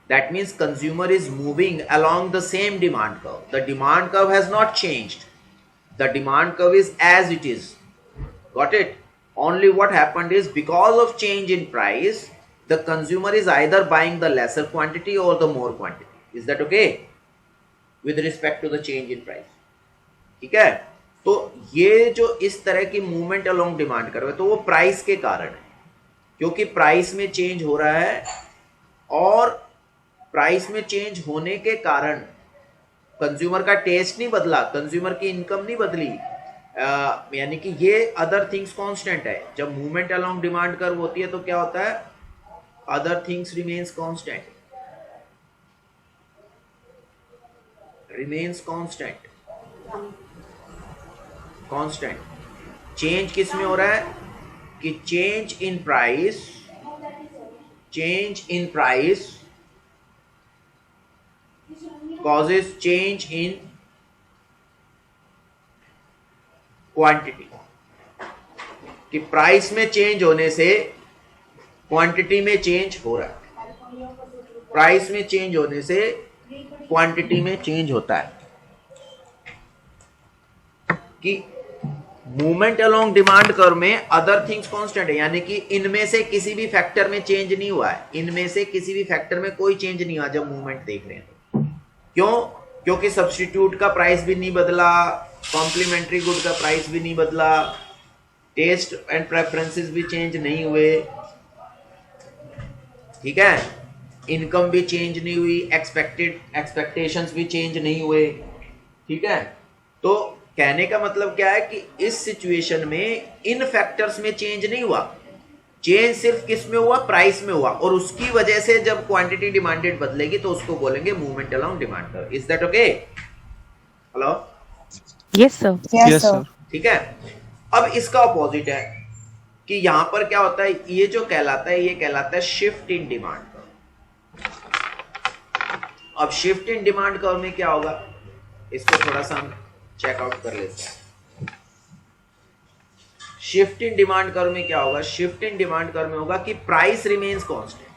Speaker 1: That means consumer is moving along the same demand curve. The demand curve has not changed. The demand curve is as it is. Got it? Only what happened is because of change in price, the consumer is either buying the lesser quantity or the more quantity. Is that okay? With respect to the change in price. ठीक है? तो ये जो इस तरह की movement along demand curve है तो वो प्राइस के कारण है, क्योंकि प्राइस में चेंज हो रहा है और प्राइस में चेंज होने के कारण कंज्यूमर का टेस्ट नहीं बदला, कंज्यूमर की इनकम नहीं बदली, यानी कि ये अदर थिंग्स कांस्टेंट है। जब मूवमेंट अलोंग डिमांड कर्व होती है तो क्या होता है, other things remains constant, remains constant, constant. Change किस में हो रहा है कि change in price, change in price causes change in quantity, कि प्राइस में चेंज होने से क्वांटिटी में चेंज हो रहा है, प्राइस में चेंज होने से क्वांटिटी में चेंज होता है। कि मूवमेंट अलोंग डिमांड कर्व में अदर थिंग्स कांस्टेंट है, यानी कि इनमें से किसी भी फैक्टर में चेंज नहीं हुआ है, इनमें से किसी भी फैक्टर में कोई चेंज नहीं हुआ जब मूवमेंट देख रहे हैं। क्यों? क्योंकि सब्स्टिट्यूट का प्राइस भी नहीं बदला, कॉम्प्लीमेंट्री गुड का प्राइस भी नहीं बदला, टेस्ट एंड प्रेफरेंसेस भी चेंज नहीं हुए, ठीक है, इनकम भी चेंज नहीं हुई, एक्सपेक्टेशंस भी चेंज नहीं हुए, ठीक है। तो कहने का मतलब क्या है कि इस सिचुएशन में इन फैक्टर्स में चेंज नहीं हुआ, चेंज सिर्फ किस में हुआ, प्राइस में हुआ, और उसकी वजह से जब क्वांटिटी डिमांडेड बदलेगी तो उसको बोलेंगे movement along demand curve. Is that okay? Hello?
Speaker 2: Yes, sir.
Speaker 6: Yes, sir.
Speaker 1: ठीक है। अब इसका अपोजिट है कि यहां पर क्या होता है, ये जो कहलाता है ये कहलाता है शिफ्ट इन डिमांड कर्व। अब शिफ्ट इन डिमांड कर्व में क्या होगा, इसको थोड़ा सा हम चेकआउट कर लेते हैं। शिफ्ट इन डिमांड कर्व में क्या होगा, शिफ्ट इन डिमांड कर्व में होगा कि price remains constant,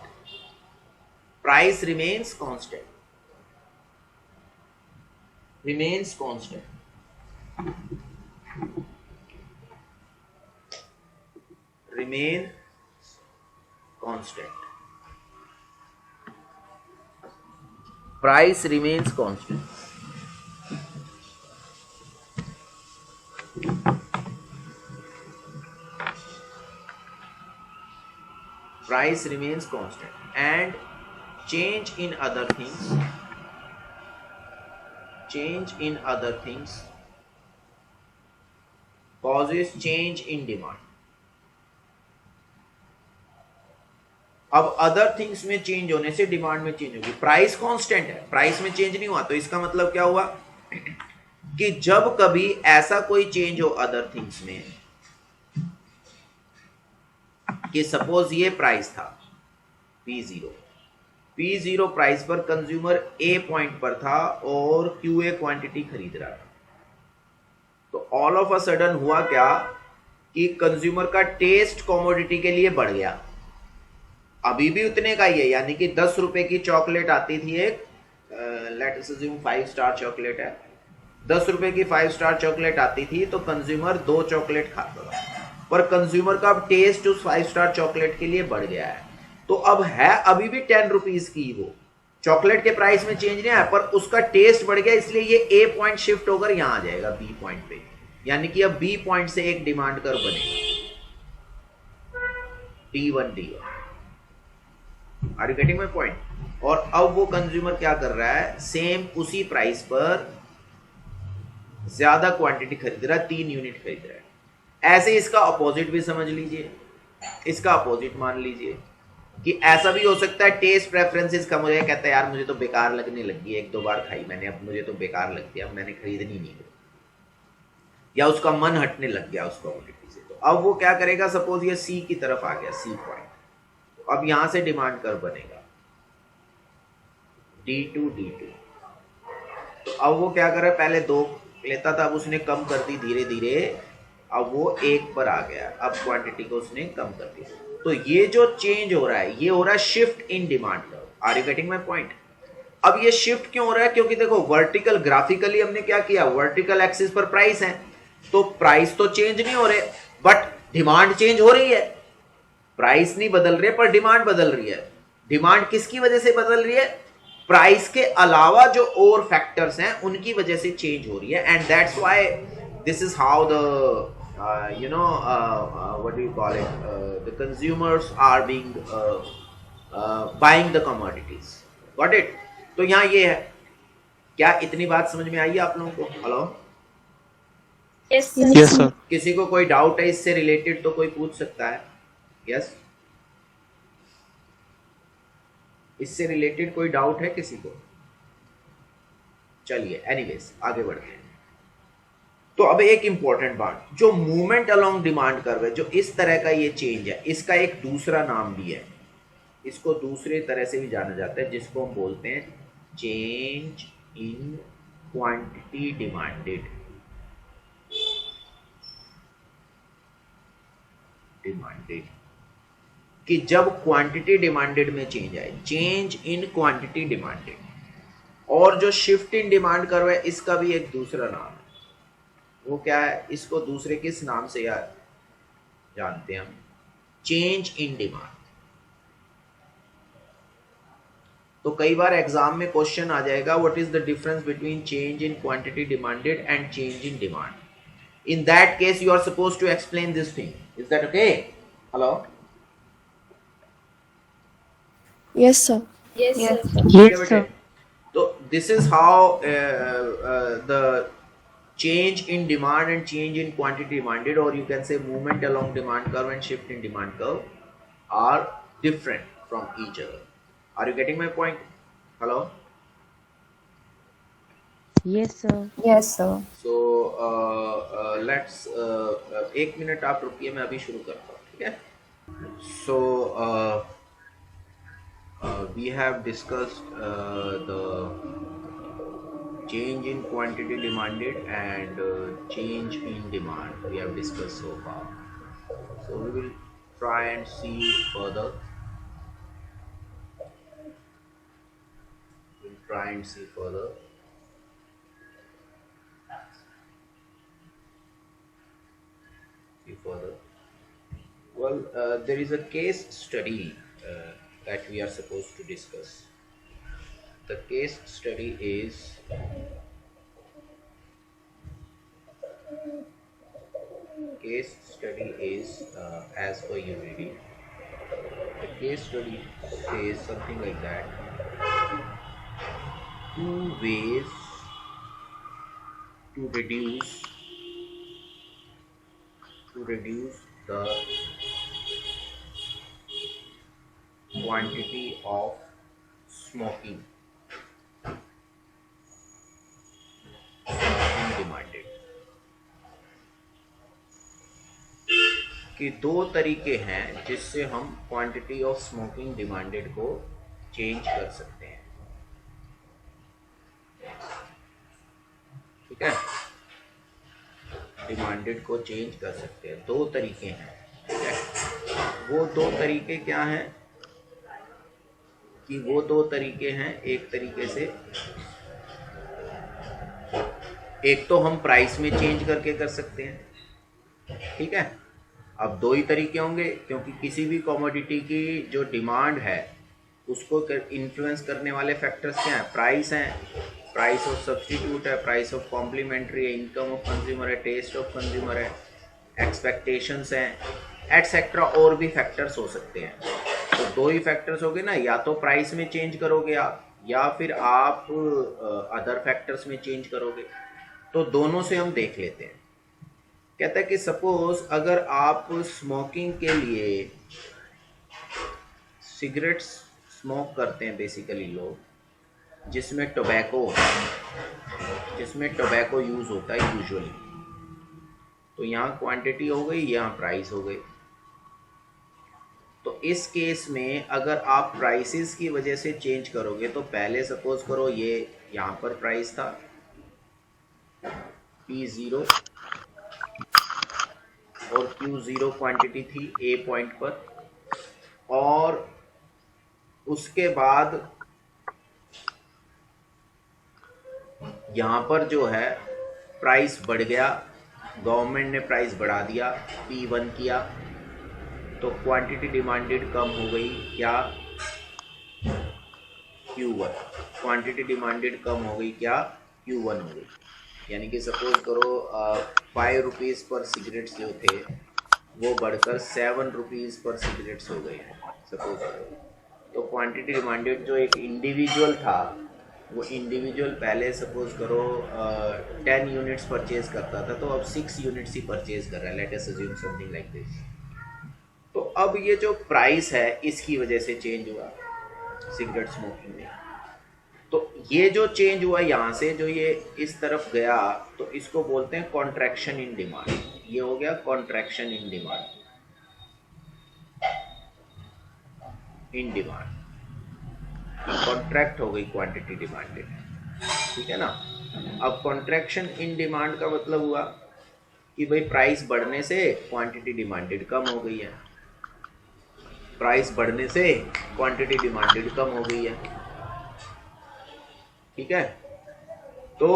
Speaker 1: price remains constant, remains constant, remain constant, price remains constant. Price remains constant and change in other things, change in other things causes change in demand. अब other things में change होने से demand में change होगी। Price constant है, price में change नहीं हुआ, तो इसका मतलब क्या हुआ कि जब कभी ऐसा कोई चेंज हो अदर थिंग्स में, कि सपोज ये प्राइस था P0, P0 प्राइस पर कंज्यूमर A पॉइंट पर था और QA क्वांटिटी खरीद रहा था, तो ऑल ऑफ अ सडन हुआ क्या कि कंज्यूमर का टेस्ट कमोडिटी के लिए बढ़ गया। अभी भी उतने का ही है, यानी कि 10 रुपए की चॉकलेट आती थी एक, late us assume 5 star chocolate है, 10 रुपए की 5 स्टार चॉकलेट आती थी तो कंज्यूमर 2 चॉकलेट खाता था, पर कंज्यूमर का अब टेस्ट उस 5 स्टार चॉकलेट के लिए बढ़ गया है, तो अब है अभी भी 10 रुपीज की, वो चॉकलेट के प्राइस में चेंज नहीं आया पर उसका टेस्ट बढ़ गया, इसलिए ये ए पॉइंट शिफ्ट होकर यहां आ जाएगा बी पॉइंट पे, यानी कि अब बी पॉइंट से एक डिमांड कर्व बनेगा D1 D1। Are you getting my point? और अब वो कंज्यूमर क्या कर रहा है, सेम उसी प्राइस पर ज्यादा क्वांटिटी खरीद रहा है, 3 यूनिट खरीद रहा है। ऐसे इसका अपोजिट भी समझ लीजिए, इसका अपोजिट मान लीजिए कि ऐसा भी हो सकता है टेस्ट प्रेफरेंसेस कम हो जाए, कहता है यार मुझे तो बेकार लगने लगी है, 1-2 बार खाई मैंने, अब मुझे तो बेकार लगती है, अब मैंने खरीदनी नहीं है। या उसका मन हटने लग गया उस कमोडिटी से, तो अब वो क्या करेगा, सपोज ये सी की तरफ आ गया, सी पॉइंट, तो अब यहां से डिमांड कर्व बनेगा D2 D2। तो अब वो क्या कर रहा है, पहले 2 लेता था, अब उसने कम कर दी धीरे धीरे, अब वो 1 पर आ गया, अब क्वांटिटी को उसने कम कर दिया। तो ये जो चेंज हो रहा है, ये हो रहा है shift in demand curve. Are you getting my point? अब ये शिफ्ट क्यों हो रहा है, क्योंकि देखो वर्टिकल, ग्राफिकली हमने क्या किया, वर्टिकल एक्सिस पर प्राइस है, तो प्राइस तो चेंज नहीं हो रहे, बट डिमांड चेंज हो रही है। प्राइस नहीं बदल रही है पर डिमांड बदल रही है। डिमांड किसकी वजह से बदल रही है, प्राइस के अलावा जो और फैक्टर्स हैं उनकी वजह से चेंज हो रही है। And that's why this is how the what do you call it, the consumers are being buying the commodities. Got it? तो यहाँ ये है, क्या इतनी बात समझ में आई है आप लोगों को? Hello,
Speaker 6: yes sir.
Speaker 1: किसी को कोई डाउट है इससे रिलेटेड तो कोई पूछ सकता है? यस, इससे रिलेटेड कोई डाउट है किसी को? चलिए एनीवेज आगे बढ़ते हैं। तो अब एक इंपॉर्टेंट बात, जो मूवमेंट अलोंग डिमांड कर्व है, जो इस तरह का ये चेंज है, इसका एक दूसरा नाम भी है, इसको दूसरे तरह से भी जाना जाता है, जिसको हम बोलते हैं चेंज इन क्वांटिटी डिमांडेड। कि जब क्वांटिटी डिमांडेड में चेंज आए, चेंज इन क्वांटिटी डिमांडेड। और जो शिफ्ट इन डिमांड कर्व है, इसका भी एक दूसरा नाम है, वो क्या है, इसको दूसरे किस नाम से यार जानते हैं हम, चेंज इन डिमांड। तो कई बार एग्जाम में क्वेश्चन आ जाएगा, what is the difference between change in quantity demanded and change in demand. In that case you are suppose to explain this thing, is that okay? Hello,
Speaker 3: yes sir.
Speaker 2: Yes, sir.
Speaker 1: तो this is how the change in demand and change in quantity demanded, or you can say movement along demand curve and shift in demand curve, are different from each other. Are you getting my point? Hello?
Speaker 2: Yes, sir.
Speaker 5: Yes, sir.
Speaker 1: So let's एक minute आप रुकिए, मैं अभी शुरू करता हूँ, ठीक है? So we have discussed the change in quantity demanded and change in demand. We have discussed so far. So we will try and see further. We'll try and see further. Well, there is a case study that we are supposed to discuss. The case study is as per your reading. The case study says something like that: 2 ways to reduce the quantity of smoking demanded। कि 2 तरीके हैं जिससे हम quantity of smoking demanded को change कर सकते हैं, ठीक है? डिमांडेड को चेंज कर सकते हैं, 2 तरीके हैं, ठीक है? वो 2 तरीके क्या हैं, कि वो 2 तरीके हैं, एक तरीके से, एक तो हम प्राइस में चेंज करके कर सकते हैं, ठीक है? अब 2 ही तरीके होंगे, क्योंकि किसी भी कमोडिटी की जो डिमांड है उसको इन्फ्लुएंस करने वाले फैक्टर्स क्या हैं, प्राइस हैं, प्राइस ऑफ सब्स्टिट्यूट है, प्राइस ऑफ कॉम्प्लीमेंट्री है, इनकम ऑफ कंज्यूमर है, टेस्ट ऑफ कंज्यूमर है, एक्सपेक्टेशंस हैं, एटसेट्रा, और भी फैक्टर्स हो सकते हैं। तो 2 ही फैक्टर्स हो गए ना, या तो प्राइस में चेंज करोगे आप, या फिर आप अदर फैक्टर्स में चेंज करोगे। तो दोनों से हम देख लेते हैं। कहता है कि सपोज अगर आप स्मोकिंग के लिए सिगरेट्स स्मोक करते हैं, बेसिकली लोग, जिसमें टोबैको यूज़ होता है यूजुअली, तो यहाँ क्वांटिटी हो गई, यहाँ प्राइस हो गई। तो इस केस में अगर आप प्राइसेस की वजह से चेंज करोगे तो पहले सपोज करो ये यहाँ पर प्राइस था P0 और Q0 क्वांटिटी थी A पॉइंट पर, और उसके बाद यहाँ पर जो है प्राइस बढ़ गया, गवर्नमेंट ने प्राइस बढ़ा दिया, P1 किया, तो क्वांटिटी डिमांडेड कम हो गई, क्या Q1, क्वांटिटी डिमांडेड कम हो गई, क्या Q1 हो गई। यानी कि सपोज करो 5 रुपीज़ पर सिगरेट्स जो थे वो बढ़कर 7 रुपीज़ पर सिगरेट्स हो गए हैं सपोज करो। तो क्वांटिटी डिमांडेड जो एक इंडिविजुअल था वो इंडिविजुअल पहले सपोज करो 10 यूनिट्स परचेज करता था, तो अब 6 यूनिट्स ही परचेज कर रहा है, late us assume something like this. तो अब ये जो प्राइस है इसकी वजह से चेंज हुआ सिगरेट स्मोकिंग में। तो ये जो चेंज हुआ यहाँ से जो ये इस तरफ गया तो इसको बोलते हैं कॉन्ट्रैक्शन इन डिमांड। ये हो गया contraction in demand, in demand contract हो गई क्वांटिटी डिमांडेड, ठीक है ना। अब कॉन्ट्रैक्शन इन डिमांड का मतलब हुआ कि भाई प्राइस बढ़ने से क्वांटिटी डिमांडेड कम हो गई है, प्राइस बढ़ने से क्वांटिटी डिमांडेड कम हो गई है, ठीक है। तो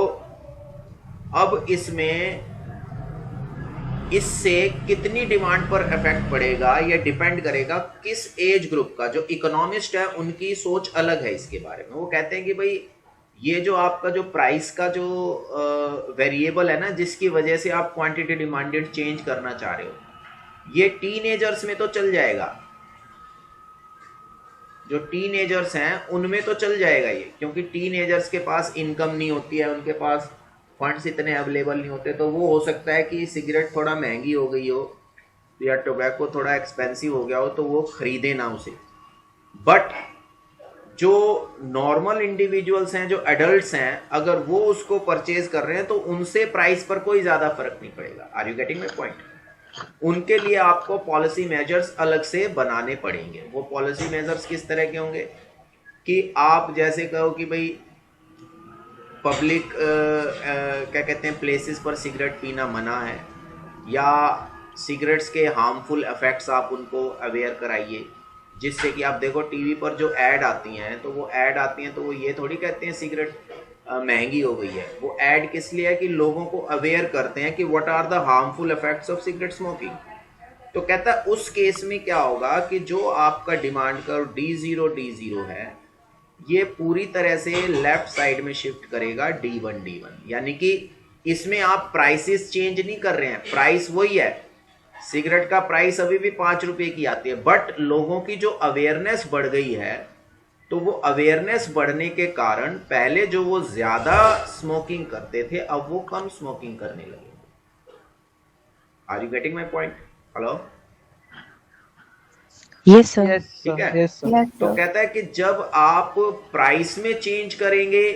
Speaker 1: अब इसमें इससे कितनी डिमांड पर इफेक्ट पड़ेगा ये डिपेंड करेगा किस एज ग्रुप का। जो इकोनॉमिस्ट है उनकी सोच अलग है इसके बारे में। वो कहते हैं कि भाई ये जो आपका जो प्राइस का जो वेरिएबल है ना, जिसकी वजह से आप क्वांटिटी डिमांडेड चेंज करना चाह रहे हो, ये टीनेजर्स में तो चल जाएगा, जो टीनेजर्स हैं उनमें तो चल जाएगा ये, क्योंकि टीनेजर्स के पास इनकम नहीं होती है, उनके पास फंड्स इतने अवेलेबल नहीं होते। तो वो हो सकता है कि सिगरेट थोड़ा महंगी हो गई हो या टोबैको थोड़ा एक्सपेंसिव हो गया हो तो वो खरीदे ना उसे। बट जो नॉर्मल इंडिविजुअल्स हैं, जो एडल्ट्स हैं, अगर वो उसको परचेज कर रहे हैं तो उनसे प्राइस पर कोई ज़्यादा फर्क नहीं पड़ेगा। Are you getting my point? उनके लिए आपको पॉलिसी मेजर्स अलग से बनाने पड़ेंगे। वो पॉलिसी मेजर्स किस तरह के होंगे कि आप जैसे कहो कि भाई पब्लिक क्या कहते हैं प्लेसेस पर सिगरेट पीना मना है, या सिगरेट्स के हार्मफुल इफेक्ट्स आप उनको अवेयर कराइए, जिससे कि आप देखो टीवी पर जो ऐड आती हैं तो वो ऐड आती हैं तो वो ये थोड़ी कहते हैं सिगरेट महंगी हो गई है। वो ऐड किस लिए है कि लोगों को अवेयर करते हैं कि what are the harmful effects of cigarette smoking. तो कहता है उस केस में क्या होगा कि जो आपका डिमांड कर्व D0 है ये पूरी तरह से लेफ्ट साइड में शिफ्ट करेगा D1, यानी कि इसमें आप प्राइसेस चेंज नहीं कर रहे हैं, प्राइस वही है। सिगरेट का प्राइस अभी भी 5 रुपए की आती है, बट लोगों की जो अवेयरनेस बढ़ गई है तो वो अवेयरनेस बढ़ने के कारण पहले जो वो ज्यादा स्मोकिंग करते थे अब वो कम स्मोकिंग करने लगे। Are you getting my point? Hello,
Speaker 2: yes sir.
Speaker 1: ठीक है। तो कहता है कि जब आप प्राइस में चेंज करेंगे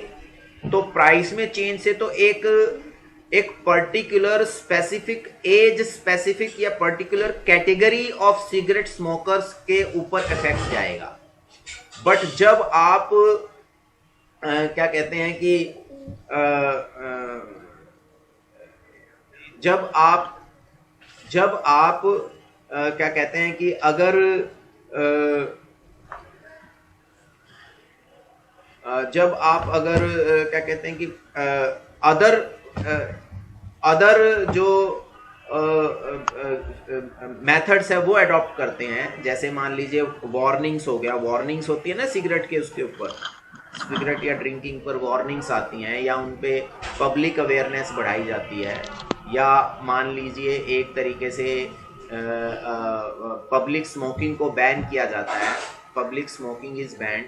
Speaker 1: तो प्राइस में चेंज से तो एक पर्टिकुलर स्पेसिफिक एज स्पेसिफिक या particular category of cigarette smokers के ऊपर इफेक्ट जाएगा। बट जब आप क्या कहते हैं कि जब आप क्या कहते हैं कि अगर जब आप अगर क्या कहते हैं कि अदर जो मेथड्स है वो अडॉप्ट करते हैं, जैसे मान लीजिए वार्निंग्स हो गया, वार्निंग्स होती है ना सिगरेट के, उसके ऊपर सिगरेट या ड्रिंकिंग पर वार्निंग्स आती हैं, या उन पे पब्लिक अवेयरनेस बढ़ाई जाती है, या मान लीजिए एक तरीके से पब्लिक स्मोकिंग को बैन किया जाता है, पब्लिक स्मोकिंग इज बैंड,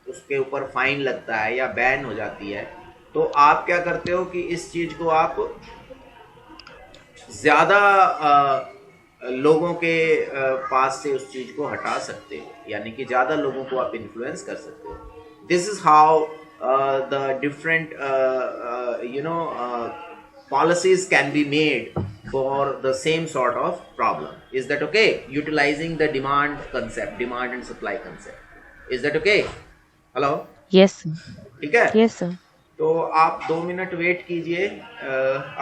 Speaker 1: उसके ऊपर फाइन लगता है या बैन हो जाती है। तो आप क्या करते हो कि इस चीज को आप ज्यादा लोगों के पास से उस चीज को हटा सकते हो, यानी कि ज्यादा लोगों को आप इन्फ्लुएंस कर सकते हो। This is how the different policies can be made for the same sort of problem. Is that okay? Utilizing the demand concept, demand and supply concept. Is that okay? Hello?
Speaker 2: Yes, sir.
Speaker 1: ठीक है?
Speaker 2: Yes, sir.
Speaker 1: तो आप 2 minute wait कीजिए,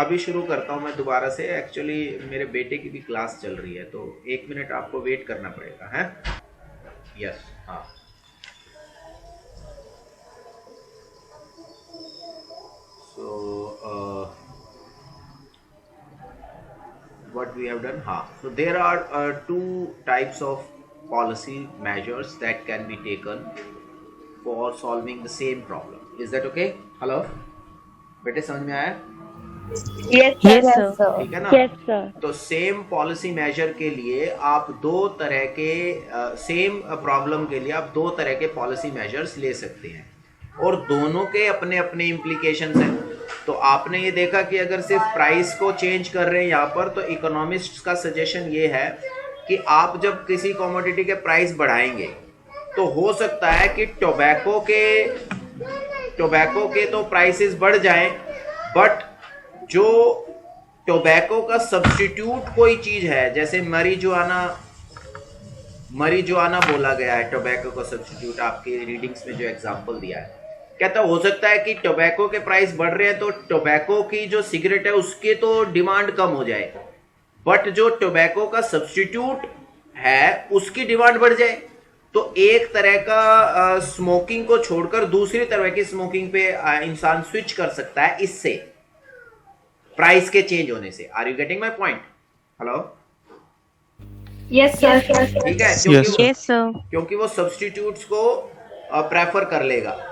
Speaker 1: अभी शुरू करता हूँ मैं दोबारा से। एक्चुअली मेरे बेटे की भी क्लास चल रही है, तो 1 मिनट आपको वेट करना पड़ेगा, है? यस, हाँ। So what we have done, हाँ, so there are 2 types of policy measures that can be taken for solving the same problem. Is that okay? Hello, बेटे समझ में आया?
Speaker 2: Yes, sir.
Speaker 1: ठीक है ना?
Speaker 2: Yes, sir.
Speaker 1: तो सेम पॉलिसी मेजर के लिए आप 2 तरह के सेम प्रॉब्लम के लिए आप 2 तरह के पॉलिसी मेजर्स ले सकते हैं, और दोनों के अपने अपने इम्प्लीकेशंस हैं। तो आपने ये देखा कि अगर सिर्फ प्राइस को चेंज कर रहे हैं यहाँ पर, तो इकोनॉमिस्ट्स का सजेशन ये है कि आप जब किसी कमोडिटी के प्राइस बढ़ाएंगे तो हो सकता है कि टोबैको के तो प्राइसेस बढ़ जाएं, बट जो टोबैको का सब्स्टिट्यूट कोई चीज है, जैसे मरीजुआना बोला गया है टोबैको का सब्स्टिट्यूट, आपके रीडिंग्स में जो एग्जांपल दिया है, कहता हो सकता है कि टोबैको के प्राइस बढ़ रहे हैं तो टोबैको की जो सिगरेट है उसके तो डिमांड कम हो जाए, बट जो टोबैको का सब्स्टिट्यूट है उसकी डिमांड बढ़ जाए। तो एक तरह का स्मोकिंग को छोड़कर दूसरी तरह की स्मोकिंग पे इंसान स्विच कर सकता है इससे, प्राइस के चेंज होने से। Are you getting my point? Hello?
Speaker 5: Yes, sir.
Speaker 1: ठीक है,
Speaker 2: Yes, sir.
Speaker 1: क्योंकि वो सब्स्टिट्यूट्स को प्रेफर कर लेगा।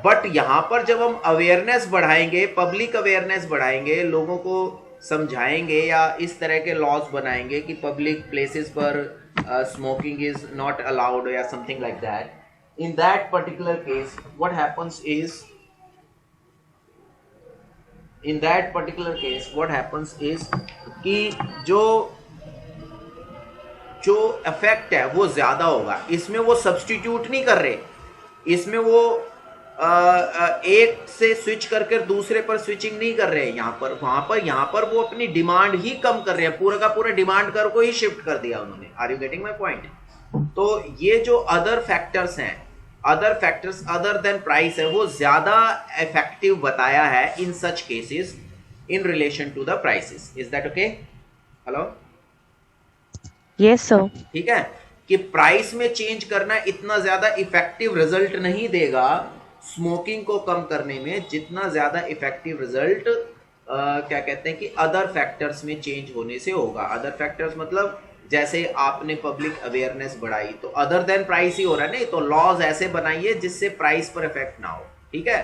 Speaker 1: बट यहाँ पर जब हम अवेयरनेस बढ़ाएंगे, पब्लिक अवेयरनेस बढ़ाएंगे, लोगों को समझाएंगे या इस तरह के लॉज बनाएंगे कि पब्लिक प्लेसेस पर स्मोकिंग इज नॉट अलाउड या something like that, in that particular case what happens is कि जो इफेक्ट है वो ज्यादा होगा। इसमें वो सब्स्टिट्यूट नहीं कर रहे, इसमें वो एक से स्विच करके दूसरे पर स्विचिंग नहीं कर रहे हैं। यहाँ पर वो अपनी डिमांड ही कम कर रहे हैं, पूरा का पूरा डिमांड कर को ही शिफ्ट कर दिया उन्होंने। Are you getting my point? तो ये जो अदर फैक्टर्स हैं, अदर देन प्राइस है, वो ज्यादा इफेक्टिव बताया है in such cases in relation to the prices. Is that okay? Hello?
Speaker 2: Yes, sir.
Speaker 1: ठीक है, कि प्राइस में चेंज करना इतना ज्यादा इफेक्टिव रिजल्ट नहीं देगा स्मोकिंग को कम करने में, जितना ज्यादा इफेक्टिव रिजल्ट क्या कहते हैं कि अदर फैक्टर्स में चेंज होने से होगा। अदर फैक्टर्स मतलब जैसे आपने पब्लिक अवेयरनेस बढ़ाई तो अदर देन प्राइस ही हो रहा है, नहीं तो लॉज ऐसे बनाइए जिससे प्राइस पर इफेक्ट ना हो। ठीक है,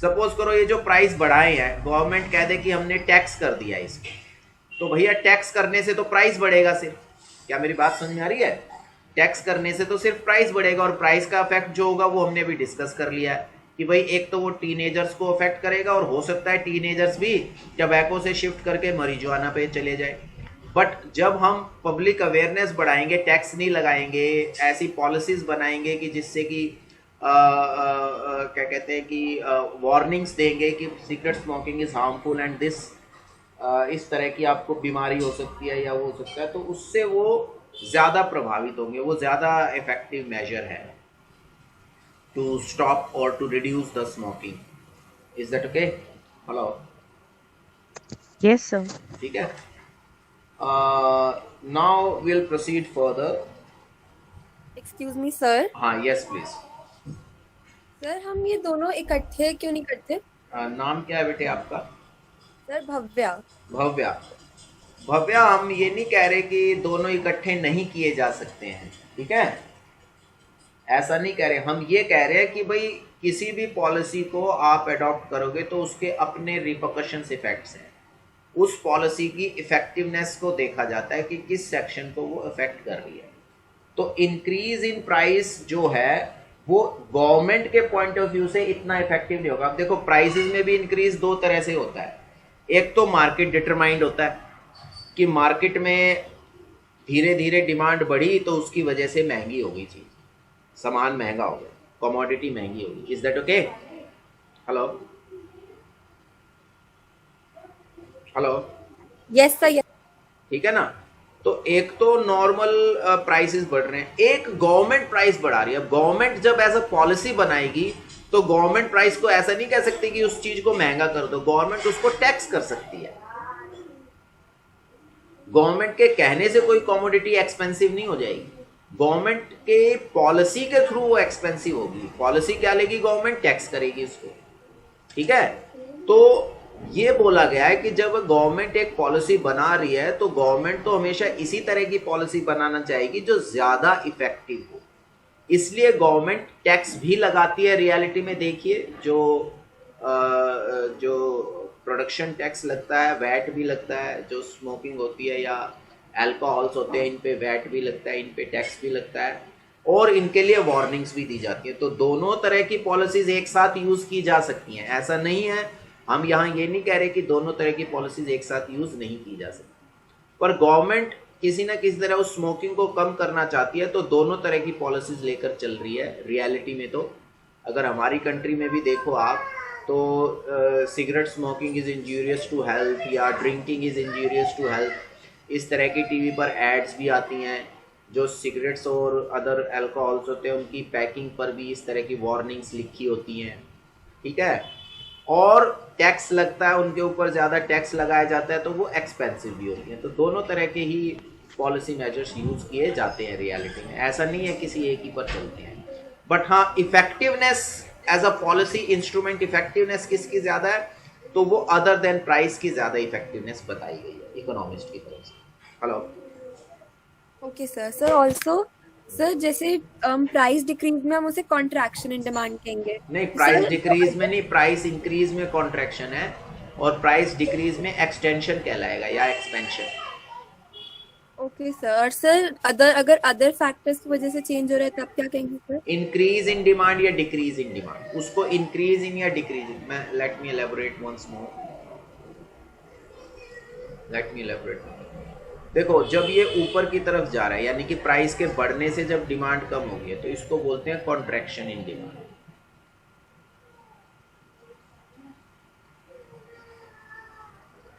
Speaker 1: सपोज करो ये जो प्राइस बढ़ाए हैं, गवर्नमेंट कह दे कि हमने टैक्स कर दिया इसको, तो भैया टैक्स करने से तो प्राइस बढ़ेगा सिर्फ। क्या मेरी बात समझ में आ रही है? टैक्स करने से तो सिर्फ प्राइस बढ़ेगा, और प्राइस का इफेक्ट जो होगा वो हमने भी डिस्कस कर लिया है कि भाई एक तो वो टीनेजर्स को अफेक्ट करेगा, और हो सकता है टीनेजर्स भी टबैको से शिफ्ट करके मरीजुआना पे चले जाए। बट जब हम पब्लिक अवेयरनेस बढ़ाएंगे, टैक्स नहीं लगाएंगे, ऐसी पॉलिसीज बनाएंगे कि जिससे कि क्या कहते हैं कि वार्निंग्स देंगे कि cigarette smoking is harmful and this, इस तरह की आपको बीमारी हो सकती है या वो हो सकता है, तो उससे वो ज़्यादा प्रभावित होंगे। वो ज़्यादा इफेक्टिव मेजर है टू स्टॉप और to reduce the smoking. Is that okay? Hello?
Speaker 2: Yes, sir.
Speaker 1: ठीक है, now will proceed further.
Speaker 7: Excuse me sir.
Speaker 1: हाँ, यस प्लीज।
Speaker 7: सर हम ये दोनों इकट्ठे क्यों नहीं करते?
Speaker 1: नाम क्या है बेटे आपका?
Speaker 7: सर भव्या।
Speaker 1: भव्या, हम ये नहीं कह रहे कि दोनों इकट्ठे नहीं किए जा सकते हैं, ठीक है, ऐसा नहीं कह रहे। हम ये कह रहे हैं कि भाई किसी भी पॉलिसी को आप अडॉप्ट करोगे तो उसके अपने रिपरकशंस इफेक्ट्स हैं। उस पॉलिसी की इफेक्टिवनेस को देखा जाता है कि किस सेक्शन को वो इफेक्ट कर रही है। तो इंक्रीज इन प्राइस जो है वो गवर्नमेंट के पॉइंट ऑफ व्यू से इतना इफेक्टिव नहीं होगा। अब देखो, प्राइसेस में भी इंक्रीज 2 तरह से होता है। एक तो मार्केट डिटरमाइंड होता है कि मार्केट में धीरे धीरे डिमांड बढ़ी तो उसकी वजह से महंगी हो गई चीज, सामान महंगा हो गया, कमोडिटी महंगी होगी। Is that okay? Hello? Hello,
Speaker 7: yes sir.
Speaker 1: ठीक है ना। तो एक तो नॉर्मल प्राइसेस बढ़ रहे हैं, एक गवर्नमेंट प्राइस बढ़ा रही है। अब गवर्नमेंट जब एज अ पॉलिसी बनाएगी तो गवर्नमेंट प्राइस को ऐसा नहीं कह सकती कि उस चीज को महंगा कर दो, गवर्नमेंट उसको टैक्स कर सकती है। गवर्नमेंट के कहने से कोई कमोडिटी एक्सपेंसिव नहीं हो जाएगी, गवर्नमेंट के पॉलिसी के थ्रू वो एक्सपेंसिव होगी। पॉलिसी क्या लेगी गवर्नमेंट, टैक्स करेगी उसको, ठीक है। तो ये बोला गया है कि जब गवर्नमेंट एक पॉलिसी बना रही है तो गवर्नमेंट तो हमेशा इसी तरह की पॉलिसी बनाना चाहेगी जो ज्यादा इफेक्टिव हो, इसलिए गवर्नमेंट टैक्स भी लगाती है। रियलिटी में देखिए जो प्रोडक्शन टैक्स लगता है, वैट भी लगता है, जो स्मोकिंग होती है या अल्कोहल्स होते हैं इन पे वैट भी लगता है, इन पे टैक्स भी लगता है, और इनके लिए वार्निंग्स भी दी जाती है। तो दोनों तरह की पॉलिसीज एक साथ यूज की जा सकती हैं, ऐसा नहीं है। हम यहाँ ये नहीं कह रहे कि दोनों तरह की पॉलिसीज एक साथ यूज नहीं की जा सकती, पर गवर्नमेंट किसी ना किसी तरह उस स्मोकिंग को कम करना चाहती है तो दोनों तरह की पॉलिसीज लेकर चल रही है रियलिटी में। तो अगर हमारी कंट्री में भी देखो आप तो cigarette smoking is injurious to health या drinking is injurious to health, इस तरह की टीवी पर एड्स भी आती हैं। जो सिगरेट्स और अदर अल्कोहल्स होते हैं उनकी पैकिंग पर भी इस तरह की वार्निंग्स लिखी होती हैं, ठीक है। और टैक्स लगता है, उनके ऊपर ज़्यादा टैक्स लगाया जाता है तो वो एक्सपेंसिव भी होती हैं। तो दोनों तरह के ही पॉलिसी मेजर्स यूज़ किए जाते हैं रियलिटी में, ऐसा नहीं है किसी एक ही पर चलते हैं। बट हाँ, effectiveness as a policy instrument, effectiveness किसकी ज़्यादा है, तो वो अदर देन प्राइस की ज़्यादा इफेक्टिवनेस बताई गई है इकोनॉमिस्ट की तरफ से। Hello,
Speaker 7: okay sir. Sir also sir जैसे प्राइस डिक्रीज में हम उसे कॉन्ट्रैक्शन इन डिमांड कहेंगे।
Speaker 1: नहीं, प्राइस
Speaker 7: सर,
Speaker 1: डिक्रीज में नहीं, प्राइस इंक्रीज में कॉन्ट्रैक्शन है और प्राइस डिक्रीज में एक्सटेंशन कहलाएगा या एक्सपेंशन।
Speaker 7: Okay sir. सर अगर अदर फैक्टर्स की वजह से चेंज हो रहा है तब क्या कहेंगे सर?
Speaker 1: इंक्रीज इन डिमांड या डिक्रीज इन डिमांड, उसको इंक्रीज इन या डिक्रीज इन, मैं let me elaborate once more, let me elaborate. देखो, जब ये ऊपर की तरफ जा रहा है यानी कि प्राइस के बढ़ने से जब डिमांड कम होगी है तो इसको बोलते हैं कॉन्ट्रैक्शन इन डिमांड,